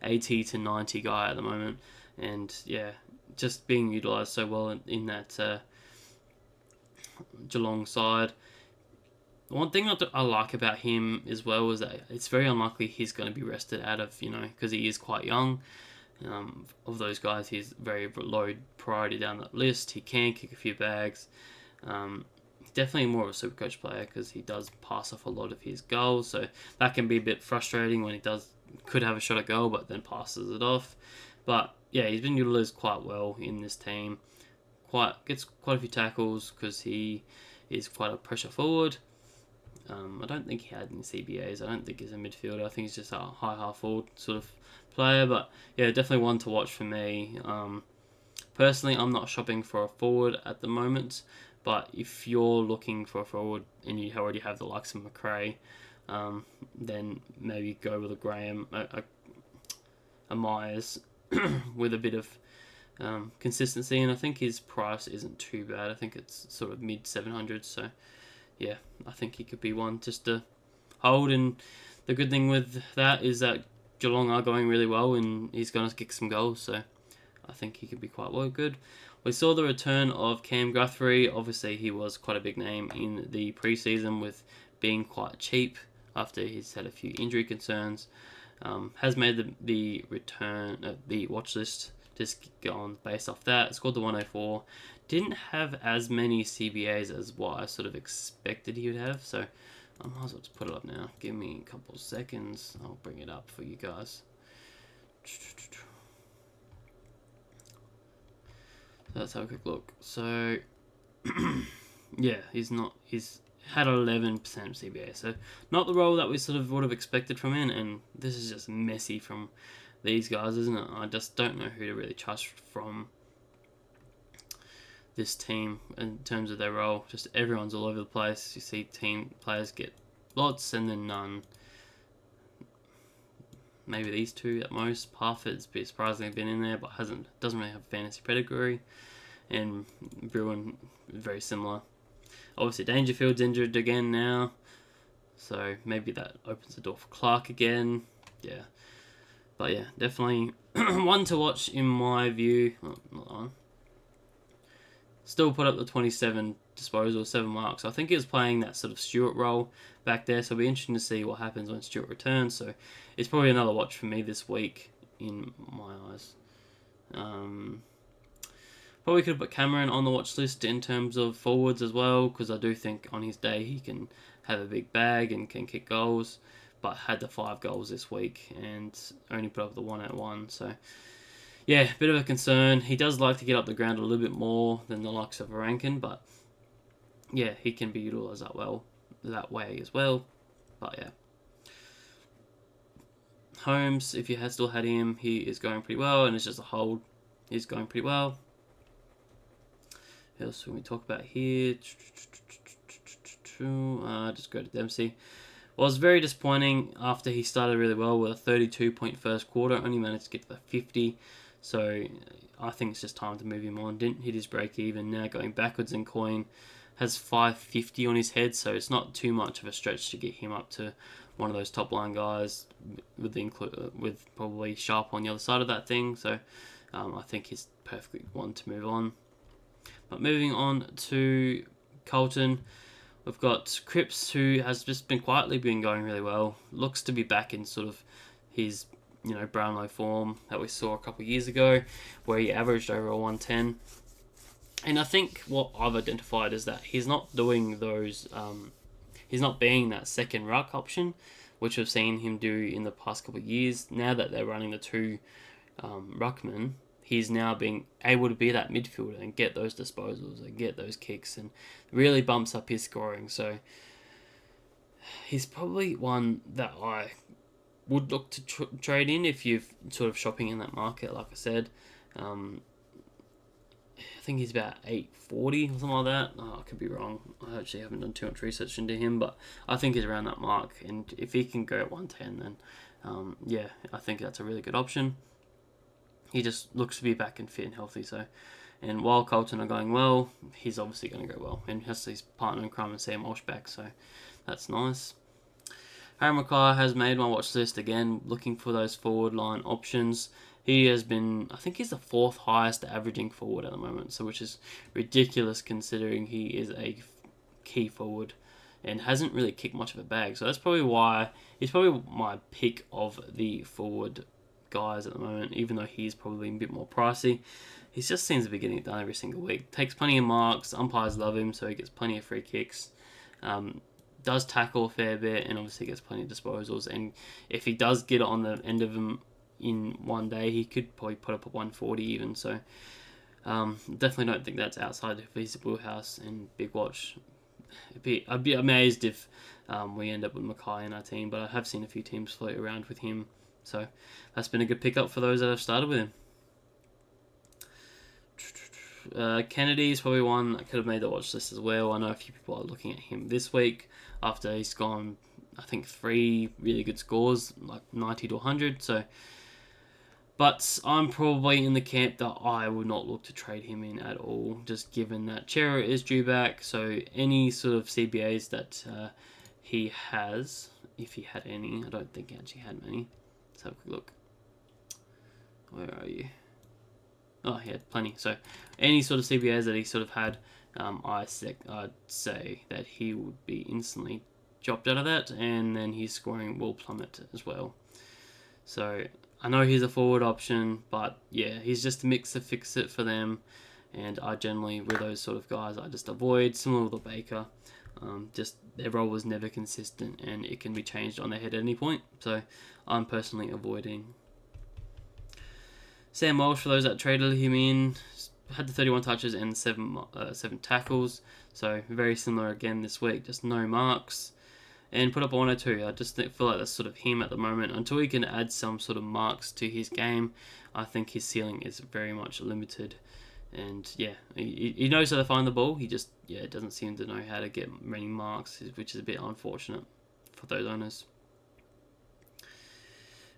80 to 90 guy at the moment, and yeah, just being utilised so well in that Geelong side. One thing I like about him as well is that it's very unlikely he's going to be rested out of, because he is quite young. Of those guys, he's very low priority down that list. He can kick a few bags. Definitely more of a super coach player because he does pass off a lot of his goals. So that can be a bit frustrating when he could have a shot at goal but then passes it off. But yeah, he's been utilised quite well in this team. Gets quite a few tackles because he is quite a pressure forward. I don't think he had any CBAs. I don't think he's a midfielder. I think he's just a high half forward sort of player. But yeah, definitely one to watch for me. Personally, I'm not shopping for a forward at the moment. But if you're looking for a forward and you already have the likes of McRae, then maybe go with a Graham, a Myers with a bit of consistency. And I think his price isn't too bad. I think it's sort of mid 700s. So yeah, I think he could be one just to hold. And the good thing with that is that Geelong are going really well and he's going to kick some goals. So I think he could be quite good. We saw the return of Cam Guthrie. Obviously, he was quite a big name in the preseason with being quite cheap after he's had a few injury concerns. Has made the return, the watch list, just gone based off that. Scored the 104. Didn't have as many CBAs as what I sort of expected he would have. So I might as well just put it up now. Give me a couple of seconds. I'll bring it up for you guys. Let's have a quick look. So, yeah, he's had 11% CBA, so not the role that we sort of would have expected from him, and this is just messy from these guys, isn't it? I just don't know who to really trust from this team in terms of their role. Just everyone's all over the place. You see team players get lots and then none. Maybe these two at most. Parfit's surprisingly been in there, but doesn't really have fantasy pedigree. And Bruin, very similar. Obviously, Dangerfield's injured again now, so maybe that opens the door for Clark again. Yeah, but yeah, definitely one to watch in my view. Oh, not on. Still put up the 27 disposal, 7 marks. I think he was playing that sort of Stewart role back there, so it'll be interesting to see what happens when Stewart returns. So it's probably another watch for me this week in my eyes. Probably could have put Cameron on the watch list in terms of forwards as well, because I do think on his day he can have a big bag and can kick goals, but had the 5 goals this week and only put up the 1-1. So yeah, bit of a concern. He does like to get up the ground a little bit more than the likes of Rankin, but yeah, he can be utilised that way as well. But yeah, Holmes, if you had still had him, he is going pretty well, and it's just a hold. He's going pretty well. What else can we talk about here? Just go to Dempsey. Well, it was very disappointing after he started really well with a 32-point first quarter. Only managed to get to the 50. So I think it's just time to move him on. Didn't hit his break even. Now going backwards in coin. Has 550 on his head. So it's not too much of a stretch to get him up to one of those top line guys with probably Sharp on the other side of that thing. So I think he's perfectly one to move on. But moving on to Carlton, we've got Cripps, who has just quietly been going really well. Looks to be back in sort of his, Brownlow form that we saw a couple of years ago, where he averaged over a 110. And I think what I've identified is that he's not doing those, he's not being that second ruck option, which we've seen him do in the past couple of years. Now that they're running the 2 ruckmen, he's now being able to be that midfielder and get those disposals and get those kicks and really bumps up his scoring. So he's probably one that I would look to trade in if you're sort of shopping in that market, like I said. I think he's about 840 or something like that. I could be wrong. I actually haven't done too much research into him, but I think he's around that mark. And if he can go at 110, then yeah, I think that's a really good option. He just looks to be back and fit and healthy. So, and while Carlton are going well, he's obviously going to go well. And has his partner in crime and Sam Walsh back, so that's nice. Harry Mackay has made my watch list again, looking for those forward line options. He has been, I think he's the 4th highest averaging forward at the moment, so which is ridiculous considering he is a key forward and hasn't really kicked much of a bag. So that's probably why he's probably my pick of the forward guys at the moment, even though he's probably a bit more pricey. He just seems to be getting it done every single week. Takes plenty of marks. Umpires love him, so he gets plenty of free kicks. Does tackle a fair bit, and obviously gets plenty of disposals. And if he does get it on the end of them in one day, he could probably put up a 140 even. So definitely don't think that's outside of his wheelhouse and big watch. I'd be amazed if we end up with Mackay in our team, but I have seen a few teams float around with him. So that's been a good pickup for those that have started with him. Kennedy is probably one that could have made the watch list as well. I know a few people are looking at him this week after he's gone, I think, 3 really good scores, like 90 to 100. So, but I'm probably in the camp that I would not look to trade him in at all, just given that Chera is due back. So any sort of CBAs that he has, if he had any, I don't think he actually had many. Let's have a quick look. Where are you? Oh, he had plenty. So any sort of CBAs that he sort of had, I'd say that he would be instantly dropped out of that, and then his scoring will plummet as well. So I know he's a forward option, but yeah, he's just a fix-it for them, and I generally, with those sort of guys, I just avoid, similar with Baker. Just their role was never consistent, and it can be changed on their head at any point. So I'm personally avoiding. Sam Walsh, for those that traded him in, had the 31 touches and seven tackles. So very similar again this week, just no marks. And put up a 102. I just feel like that's sort of him at the moment. Until he can add some sort of marks to his game, I think his ceiling is very much limited. And yeah, he knows how to find the ball. He just doesn't seem to know how to get many marks, which is a bit unfortunate for those owners.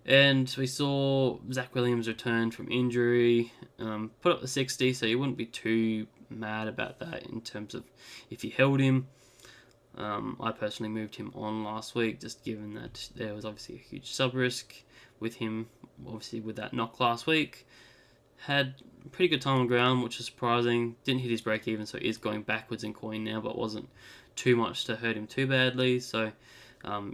And we saw Zach Williams return from injury, put up the 60, so you wouldn't be too mad about that in terms of if you held him. I personally moved him on last week, just given that there was obviously a huge sub-risk with him, obviously with that knock last week. Had a pretty good time on ground, which is surprising. Didn't hit his break even, so he is going backwards in coin now, but wasn't too much to hurt him too badly. So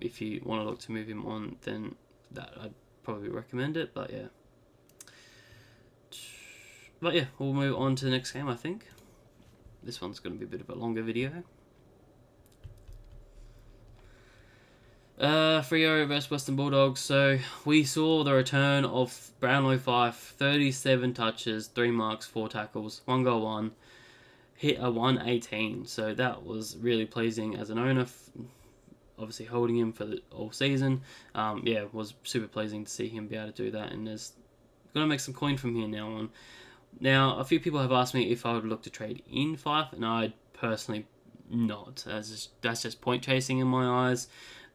if you want to look to move him on, then that I'd probably recommend it. But yeah, we'll move on to the next game, I think. This one's going to be a bit of a longer video. Freo vs Western Bulldogs. So we saw the return of Brownlow Fife, 37 touches, 3 marks, 4 tackles, 1 goal, 1. Hit a 118. So that was really pleasing as an owner. Obviously holding him for the all season. It was super pleasing to see him be able to do that. And there's going to make some coin from here now on. Now, a few people have asked me if I would look to trade in Fife, and I'd personally not. That's just point chasing in my eyes.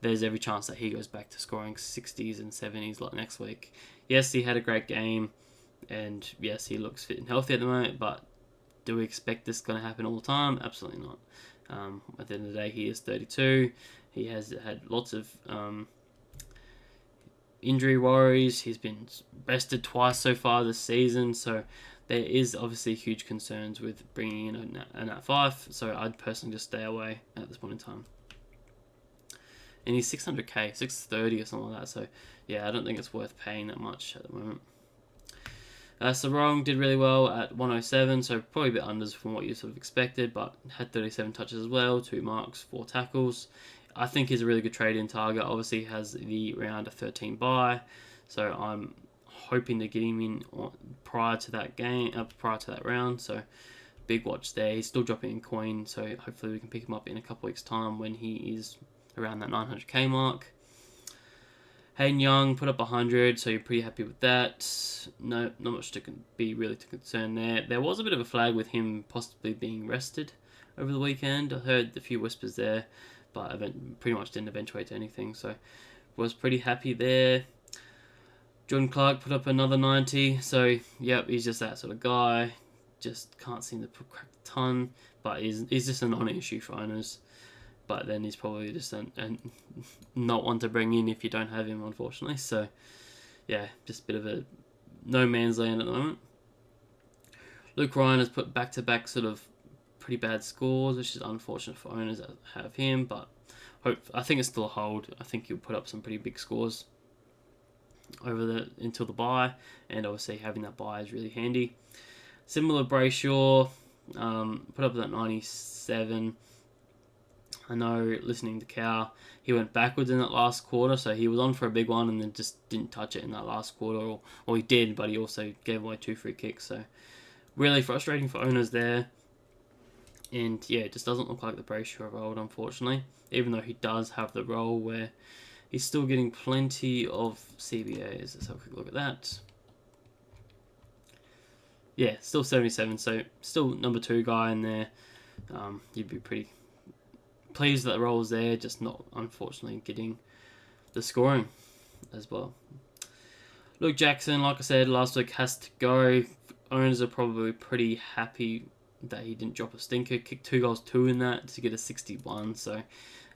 There's every chance that he goes back to scoring 60s and 70s like next week. Yes, he had a great game, and yes, he looks fit and healthy at the moment, but do we expect this going to happen all the time? Absolutely not. At the end of the day, he is 32. He has had lots of injury worries. He's been rested twice so far this season, so there is obviously huge concerns with bringing in a Nat Fife, so I'd personally just stay away at this point in time. And he's 600k, 630 or something like that. So yeah, I don't think it's worth paying that much at the moment. Sarong did really well at 107, so probably a bit unders from what you sort of expected, but had 37 touches as well, 2 marks, 4 tackles. I think he's a really good trade-in target. Obviously has the round of 13 bye, so I'm hoping to get him in prior to that round. So big watch there. He's still dropping in coin, so hopefully we can pick him up in a couple weeks' time when he is around that 900k mark. Hayden Young put up 100, so you're pretty happy with that. No, not much to be really too concerned there. There was a bit of a flag with him possibly being rested over the weekend. I heard a few whispers there, but pretty much didn't eventuate to anything, so was pretty happy there. Jordan Clark put up another 90, so yep, he's just that sort of guy. Just can't seem to crack the ton, but he's just a non-issue for owners. But then he's probably just not one to bring in if you don't have him, unfortunately. So, yeah, just a bit of a no man's land at the moment. Luke Ryan has put back-to-back sort of pretty bad scores, which is unfortunate for owners that have him. But I think it's still a hold. I think he'll put up some pretty big scores until the bye. And obviously having that bye is really handy. Similar Brayshaw, put up that 97. I know, listening to Cow, he went backwards in that last quarter, so he was on for a big one and then just didn't touch it in that last quarter. Or he did, but he also gave away 2 free kicks, so really frustrating for owners there. And yeah, it just doesn't look like the Brayshaw of old, unfortunately, even though he does have the role where he's still getting plenty of CBAs. Let's have a quick look at that. Yeah, still 77, so still number 2 guy in there. You'd be pretty pleased that the role is there, just not unfortunately getting the scoring as well. Luke Jackson, like I said last week, has to go. Owners are probably pretty happy that he didn't drop a stinker. Kicked 2 goals, 2 in that to get a 61. So,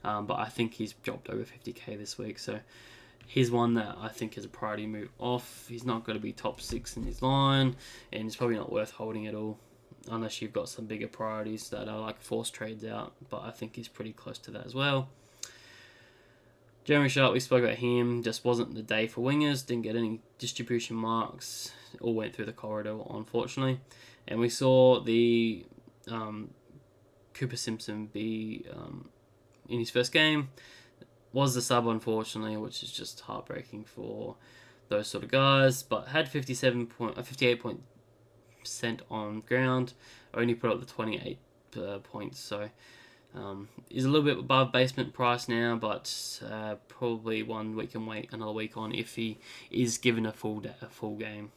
but I think he's dropped over 50k this week. So he's one that I think is a priority move off. He's not going to be top 6 in his line, and it's probably not worth holding at all, unless you've got some bigger priorities that are like forced trades out, but I think he's pretty close to that as well. Jeremy Sharp, we spoke about him, just wasn't the day for wingers, didn't get any distribution marks, all went through the corridor, unfortunately. And we saw the Cooper Simpson be in his first game, was the sub, unfortunately, which is just heartbreaking for those sort of guys, but had 58 on ground, only put up the 28 points, so is a little bit above basement price now, but probably one we can wait another week on if he is given a full game.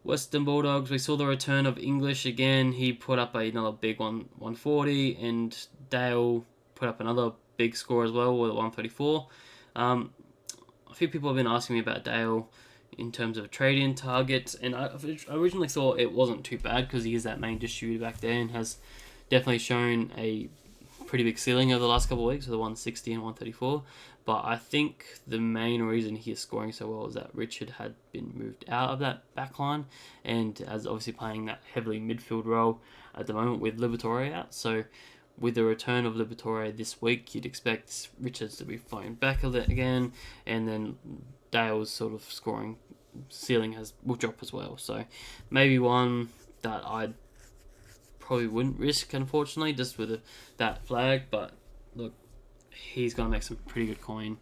Western Bulldogs, we saw the return of English again. He put up another big one, 140, and Dale put up another big score as well with 134. A few people have been asking me about Dale in terms of trade-in targets, and I originally thought it wasn't too bad because he is that main distributor back there and has definitely shown a pretty big ceiling over the last couple of weeks with the 160 and 134. But I think the main reason he is scoring so well is that Richard had been moved out of that back line and as obviously playing that heavily midfield role at the moment with Liberatore out. So with the return of Liberatore this week, you'd expect Richards to be flying back a bit again, and then Dale's sort of scoring ceiling will drop as well. So maybe one that I probably wouldn't risk, unfortunately, just with that flag. But look, he's going to make some pretty good coin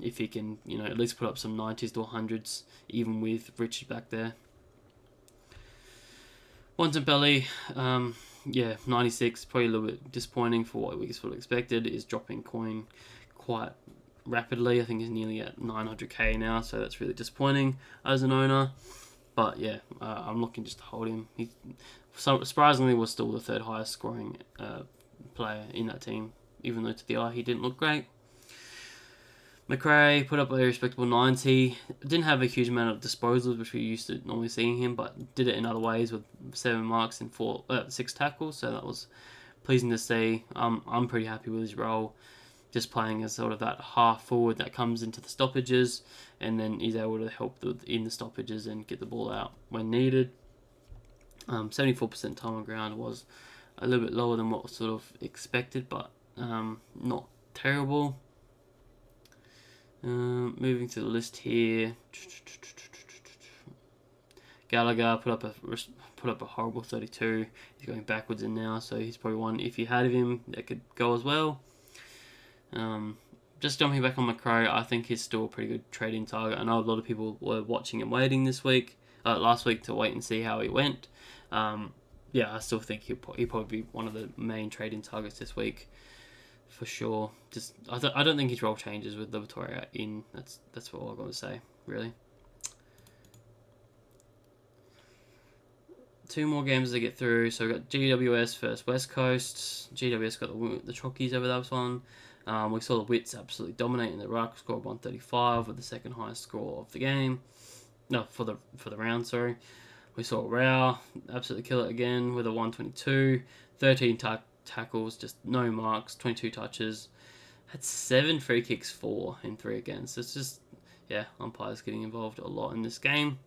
if he can, at least put up some 90s to 100s, even with Richard back there. Bontempelli, 96, probably a little bit disappointing for what we sort of expected, is dropping coin quite rapidly. I think he's nearly at 900k now, so that's really disappointing as an owner. But yeah, I'm looking just to hold him. He surprisingly was still the third highest scoring player in that team, even though to the eye he didn't look great. McRae put up a respectable 90. Didn't have a huge amount of disposals, which we used to normally seeing him, but did it in other ways with 7 marks and 6 tackles, so that was pleasing to see. I'm pretty happy with his role, just playing as sort of that half forward that comes into the stoppages, and then he's able to help in the stoppages and get the ball out when needed. 74% time on ground was a little bit lower than what was sort of expected, but not terrible. Moving to the list here, Gallagher put up a horrible 32. He's going backwards in now, so he's probably one, if you had him, that could go as well. Just jumping back on McRae, I think he's still a pretty good trading target. I know a lot of people were watching and waiting last week to wait and see how he went. I still think he'll probably be one of the main trading targets this week, for sure. Just I don't think his role changes with Liberatore in. That's what I'm going to say, really. 2 more games to get through. So we've got GWS versus West Coast. GWS got the Chockies over that one. We saw the Wits absolutely dominating the Ruck, score of 135 with the second highest score of the game. No, for the round, sorry. We saw Rao absolutely kill it again with a 122, 13 tackles, just no marks, 22 touches. Had 7 free kicks, 4 and 3 against. So it's just, umpires getting involved a lot in this game.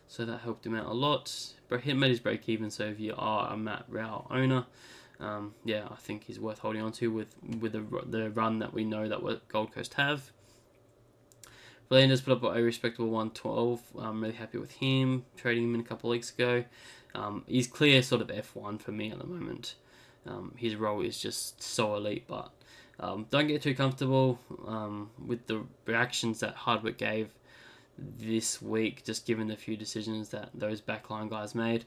So that helped him out a lot. But he made his break even, so if you are a Matt Rao owner, I think he's worth holding on to with the run that we know that Gold Coast have. Flanders put up a respectable 112. I'm really happy with him. Trading him in a couple of weeks ago. He's clear sort of F1 for me at the moment. His role is just so elite, but don't get too comfortable with the reactions that Hardwick gave this week, just given the few decisions that those backline guys made.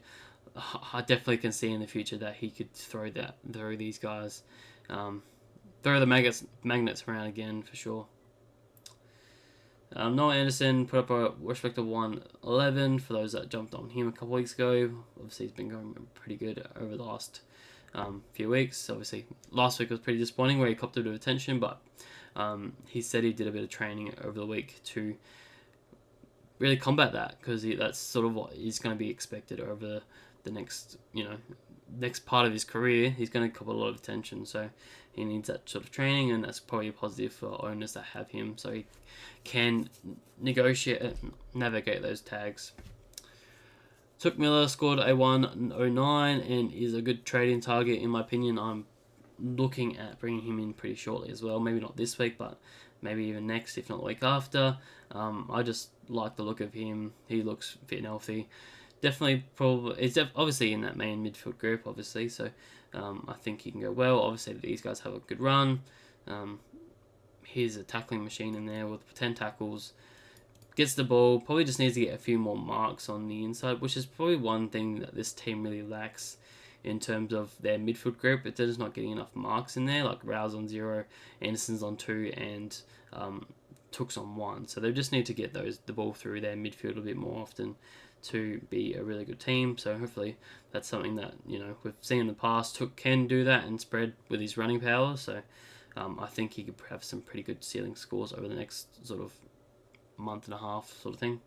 I definitely can see in the future that he could throw these guys, throw the magnets around again for sure. Noah Anderson put up a respectable 111 for those that jumped on him a couple weeks ago. Obviously, he's been going pretty good over the last few weeks. Obviously, last week was pretty disappointing where he copped a bit of attention, but he said he did a bit of training over the week to really combat that, because that's sort of what is going to be expected over the next part of his career. He's going to cop a lot of attention, so he needs that sort of training, and that's probably a positive for owners that have him, so he can navigate those tags. Took Miller scored a 109 and is a good trading target in my opinion. I'm looking at bringing him in pretty shortly as well. Maybe not this week, but maybe even next, if not the week after. I just like the look of him. He looks fit and healthy. Definitely, obviously in that main midfield group, obviously. So I think he can go well. Obviously, these guys have a good run. He's a tackling machine in there with 10 tackles. Gets the ball, probably just needs to get a few more marks on the inside, which is probably one thing that this team really lacks in terms of their midfield group. They're just not getting enough marks in there, like Rouse on 0, Anderson's on 2, and Took's on 1. So they just need to get the ball through their midfield a bit more often to be a really good team. So hopefully that's something that, we've seen in the past. Took can do that and spread with his running power. So I think he could have some pretty good ceiling scores over the next sort of month and a half sort of thing.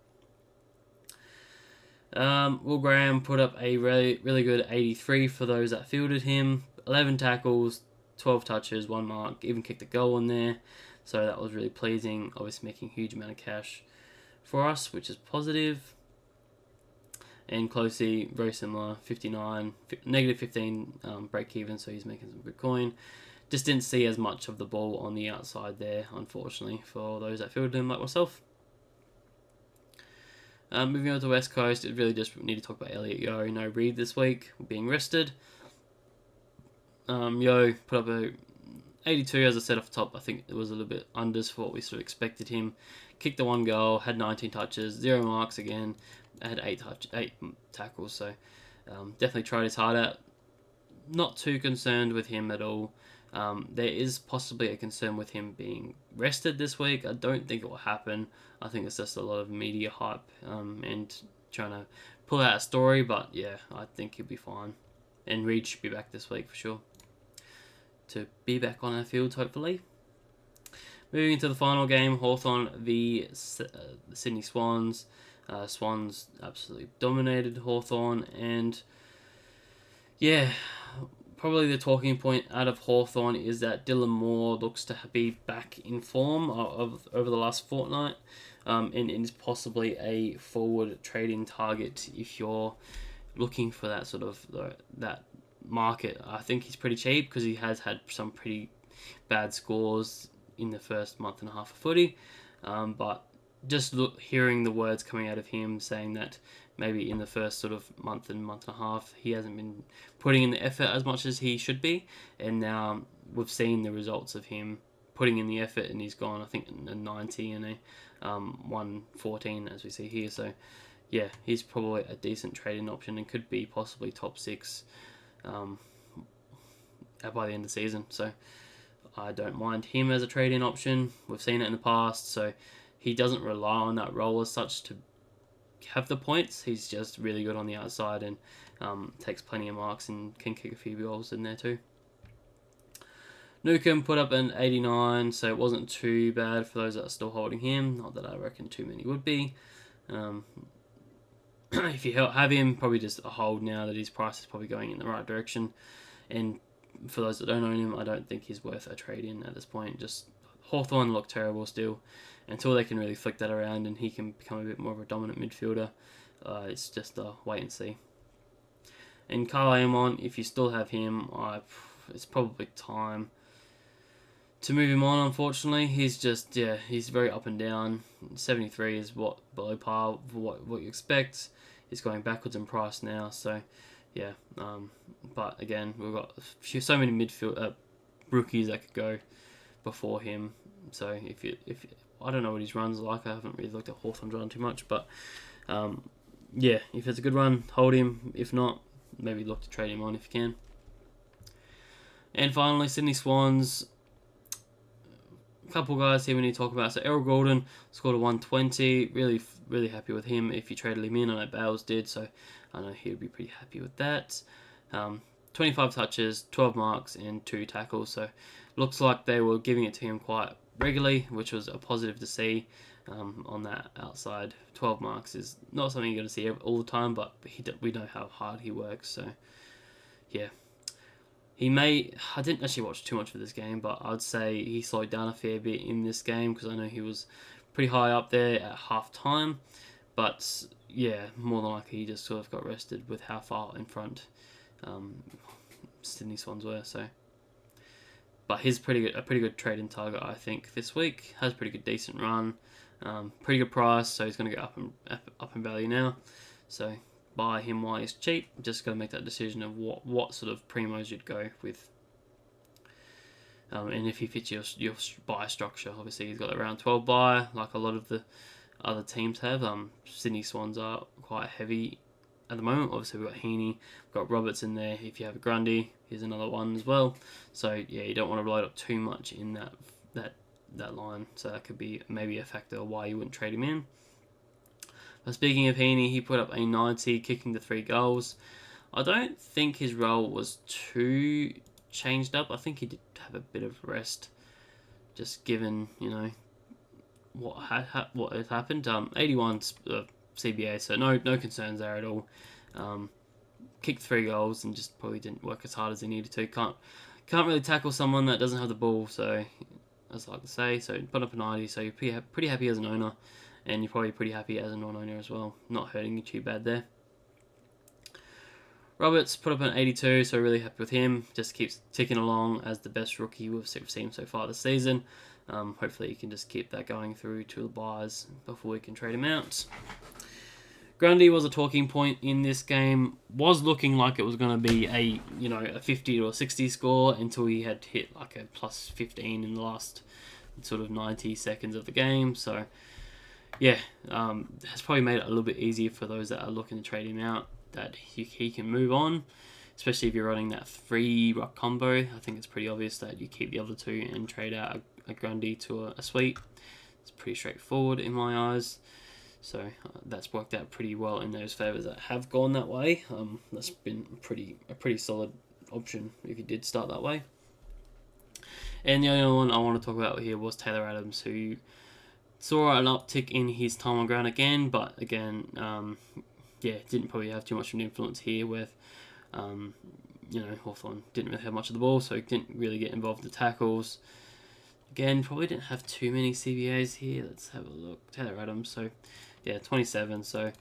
Will Graham put up a really, really good 83 for those that fielded him. 11 tackles, 12 touches, 1 mark, even kicked a goal in there. So that was really pleasing, obviously making a huge amount of cash for us, which is positive. And Closey, very similar, 59, negative 15 break even, so he's making some good coin. Just didn't see as much of the ball on the outside there, unfortunately, for those that fielded him like myself. Moving on to West Coast, it really just need to talk about Elliot Yeo. No Reed this week, being rested. Yeo put up a 82, as I said off the top. I think it was a little bit unders for what we sort of expected him. Kicked the 1 goal, had 19 touches, 0 marks again, had 8 tackles. So definitely tried his heart out. Not too concerned with him at all. There is possibly a concern with him being rested this week. I don't think it will happen. I think it's just a lot of media hype and trying to pull out a story. But yeah, I think he'll be fine. And Reed should be back this week for sure. To be back on our fields, hopefully. Moving into the final game, Hawthorn v Sydney Swans. Swans absolutely dominated Hawthorn, and yeah, probably the talking point out of Hawthorn is that Dylan Moore looks to be back in form of over the last fortnight, and is possibly a forward trading target if you're looking for that sort of that market. I think he's pretty cheap because he has had some pretty bad scores in the first month and a half of footy, but just hearing the words coming out of him saying that maybe in the first sort of month and a half he hasn't been putting in the effort as much as he should be, and now we've seen the results of him putting in the effort, and he's gone I think a 90 and a 114 as we see here. So yeah, he's probably a decent trading option and could be possibly top 6 by the end of the season. So I don't mind him as a trade-in option. We've seen it in the past, so he doesn't rely on that role as such to have the points. He's just really good on the outside and takes plenty of marks and can kick a few goals in there too. Newcomb put up an 89, so it wasn't too bad for those that are still holding him. Not that I reckon too many would be. If you have him, probably just a hold now that his price is probably going in the right direction. And for those that don't own him, I don't think he's worth a trade-in at this point. Just Hawthorn look terrible still. Until they can really flick that around and he can become a bit more of a dominant midfielder, it's just a wait and see. And Carl Amon, if you still have him, it's probably time to move him on. Unfortunately, he's very up and down. 73 is what below par for what you expect. He's going backwards in price now, so yeah. But again, we've got so many midfield rookies that could go before him. So if I don't know what his run's like. I haven't really looked at Hawthorn's run too much, but yeah, if it's a good run, hold him. If not, maybe look to trade him on if you can. And finally, Sydney Swans. A couple guys here we need to talk about. So Errol Gordon scored a 120. Really, really happy with him. If you traded him in, I know Bales did, so I know he would be pretty happy with that. 25 touches, 12 marks, and 2 tackles. So looks like they were giving it to him quite regularly, which was a positive to see on that outside. 12 marks is not something you're going to see all the time, but we know how hard he works. So yeah. I didn't actually watch too much of this game, but I'd say he slowed down a fair bit in this game because I know he was pretty high up there at half time. But yeah, more than likely he just sort of got rested with how far in front Sydney Swans were. So, but he's a pretty good trade-in target, I think, this week. Has a pretty good decent run, pretty good price, so he's going to go up in value now. So buy him while he's cheap. Just got to make that decision of what sort of primos you'd go with. And if he fits your buy structure, obviously he's got around 12 buy, like a lot of the other teams have. Sydney Swans are quite heavy at the moment. Obviously, we've got Heaney, we've got Roberts in there. If you have a Grundy, here's another one as well. So yeah, you don't want to load up too much in that line. So that could be maybe a factor why you wouldn't trade him in. But speaking of Heaney, he put up a 90, kicking the 3 goals. I don't think his role was too changed up. I think he did have a bit of rest, just given what had happened. 81 CBA, so no concerns there at all. Kicked 3 goals and just probably didn't work as hard as he needed to. Can't really tackle someone that doesn't have the ball. So as I like to say, so put up a 90. So you're pretty happy as an owner, and you're probably pretty happy as a non-owner as well. Not hurting you too bad there. Roberts put up an 82, so really happy with him. Just keeps ticking along as the best rookie we've seen so far this season. Hopefully he can just keep that going through to the buys before we can trade him out. Grundy was a talking point in this game. Was looking like it was going to be a 50 or 60 score until he had hit like a plus 15 in the last sort of 90 seconds of the game. So yeah, has probably made it a little bit easier for those that are looking to trade him out, that he can move on, especially if you're running that 3 Ruck combo. I think it's pretty obvious that you keep the other 2 and trade out a Grundy to a Sweet. It's pretty straightforward in my eyes. So that's worked out pretty well in those favours that have gone that way. That's been a pretty solid option if you did start that way. And the only one I want to talk about here was Taylor Adams, who saw an uptick in his time on ground again, but again, didn't probably have too much of an influence here with, Hawthorn didn't really have much of the ball, so he didn't really get involved in the tackles. Again, probably didn't have too many CBAs here. Let's have a look. Taylor Adams, so yeah, 27. So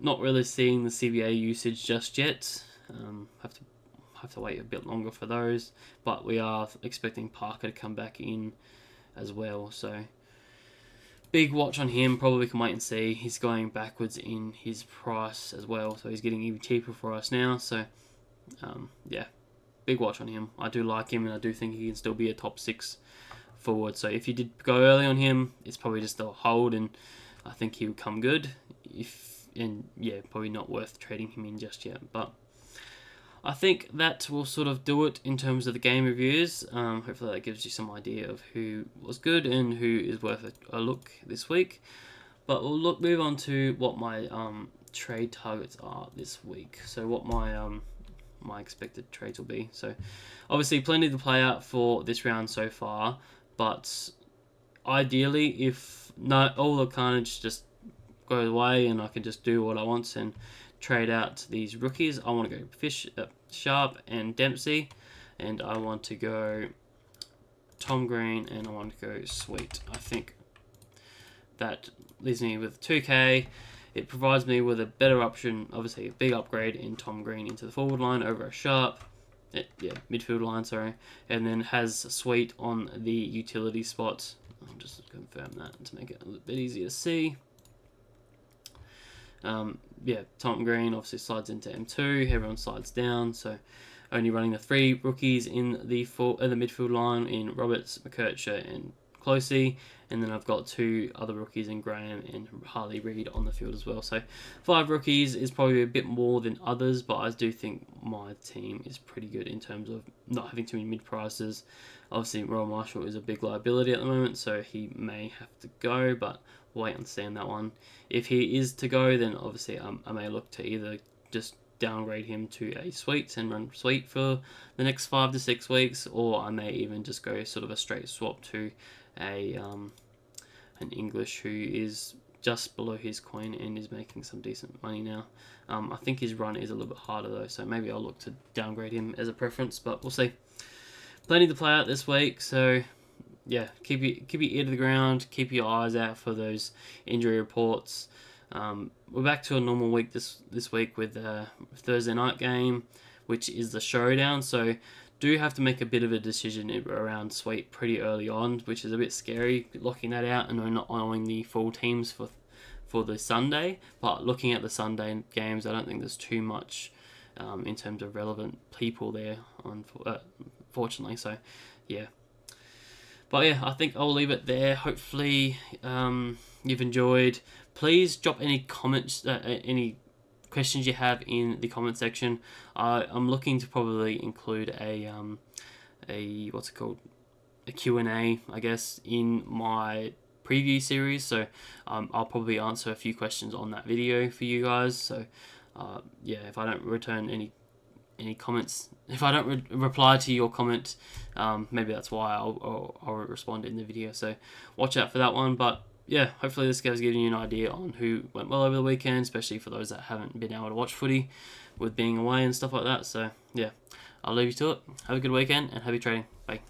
not really seeing the CBA usage just yet. Have to wait a bit longer for those, but we are expecting Parker to come back in as well. So big watch on him. Probably can wait and see. He's going backwards in his price as well, so he's getting even cheaper for us now. So big watch on him. I do like him, and I do think he can still be a top 6 forward. So if you did go early on him, it's probably just a hold, and I think he would come good. Probably not worth trading him in just yet. But I think that will sort of do it in terms of the game reviews. Hopefully that gives you some idea of who was good and who is worth a look this week. But we'll move on to what my trade targets are this week. So what my expected trades will be. So obviously plenty to play out for this round so far, but ideally if not all the carnage just goes away and I can just do what I want and trade out these rookies, I want to go Sharp and Dempsey, and I want to go Tom Green, and I want to go Sweet. I think that leaves me with 2k. It provides me with a better option, obviously a big upgrade in Tom Green into the forward line over a Sharp, midfield line, sorry, and then has Sweet on the utility spot. I'll just confirm that to make it a little bit easier to see. Tom Green obviously slides into M2, everyone slides down, so only running the 3 rookies in the midfield line in Roberts, McKercher and Closey, and then I've got 2 other rookies in Graham and Harley Reid on the field as well. So 5 rookies is probably a bit more than others, but I do think my team is pretty good in terms of not having too many mid-prices. Obviously, Royal Marshall is a big liability at the moment, so he may have to go, but we'll wait and see on that one. If he is to go, then obviously I may look to either just downgrade him to a Sweet and run Sweet for the next 5 to 6 weeks, or I may even just go sort of a straight swap to an English who is just below his coin and is making some decent money now. I think his run is a little bit harder though, so maybe I'll look to downgrade him as a preference, but we'll see. Plenty to play out this week, so yeah, keep your ear to the ground, keep your eyes out for those injury reports. We're back to a normal week this week with a Thursday night game, which is the showdown, so do have to make a bit of a decision around Sweet pretty early on, which is a bit scary, locking that out and not knowing the full teams for the Sunday. But looking at the Sunday games, I don't think there's too much in terms of relevant people there, unfortunately. So, yeah. But yeah, I think I'll leave it there. Hopefully you've enjoyed. Please drop any comments, any questions you have in the comment section. I'm looking to probably include a what's it called, a Q&A, I guess, in my preview series. So I'll probably answer a few questions on that video for you guys. So yeah, if I don't return any comments, if I don't reply to your comment, maybe that's why I'll respond in the video. So watch out for that one. But yeah, hopefully this guy's giving you an idea on who went well over the weekend, especially for those that haven't been able to watch footy with being away and stuff like that. So yeah, I'll leave you to it. Have a good weekend and happy trading. Bye.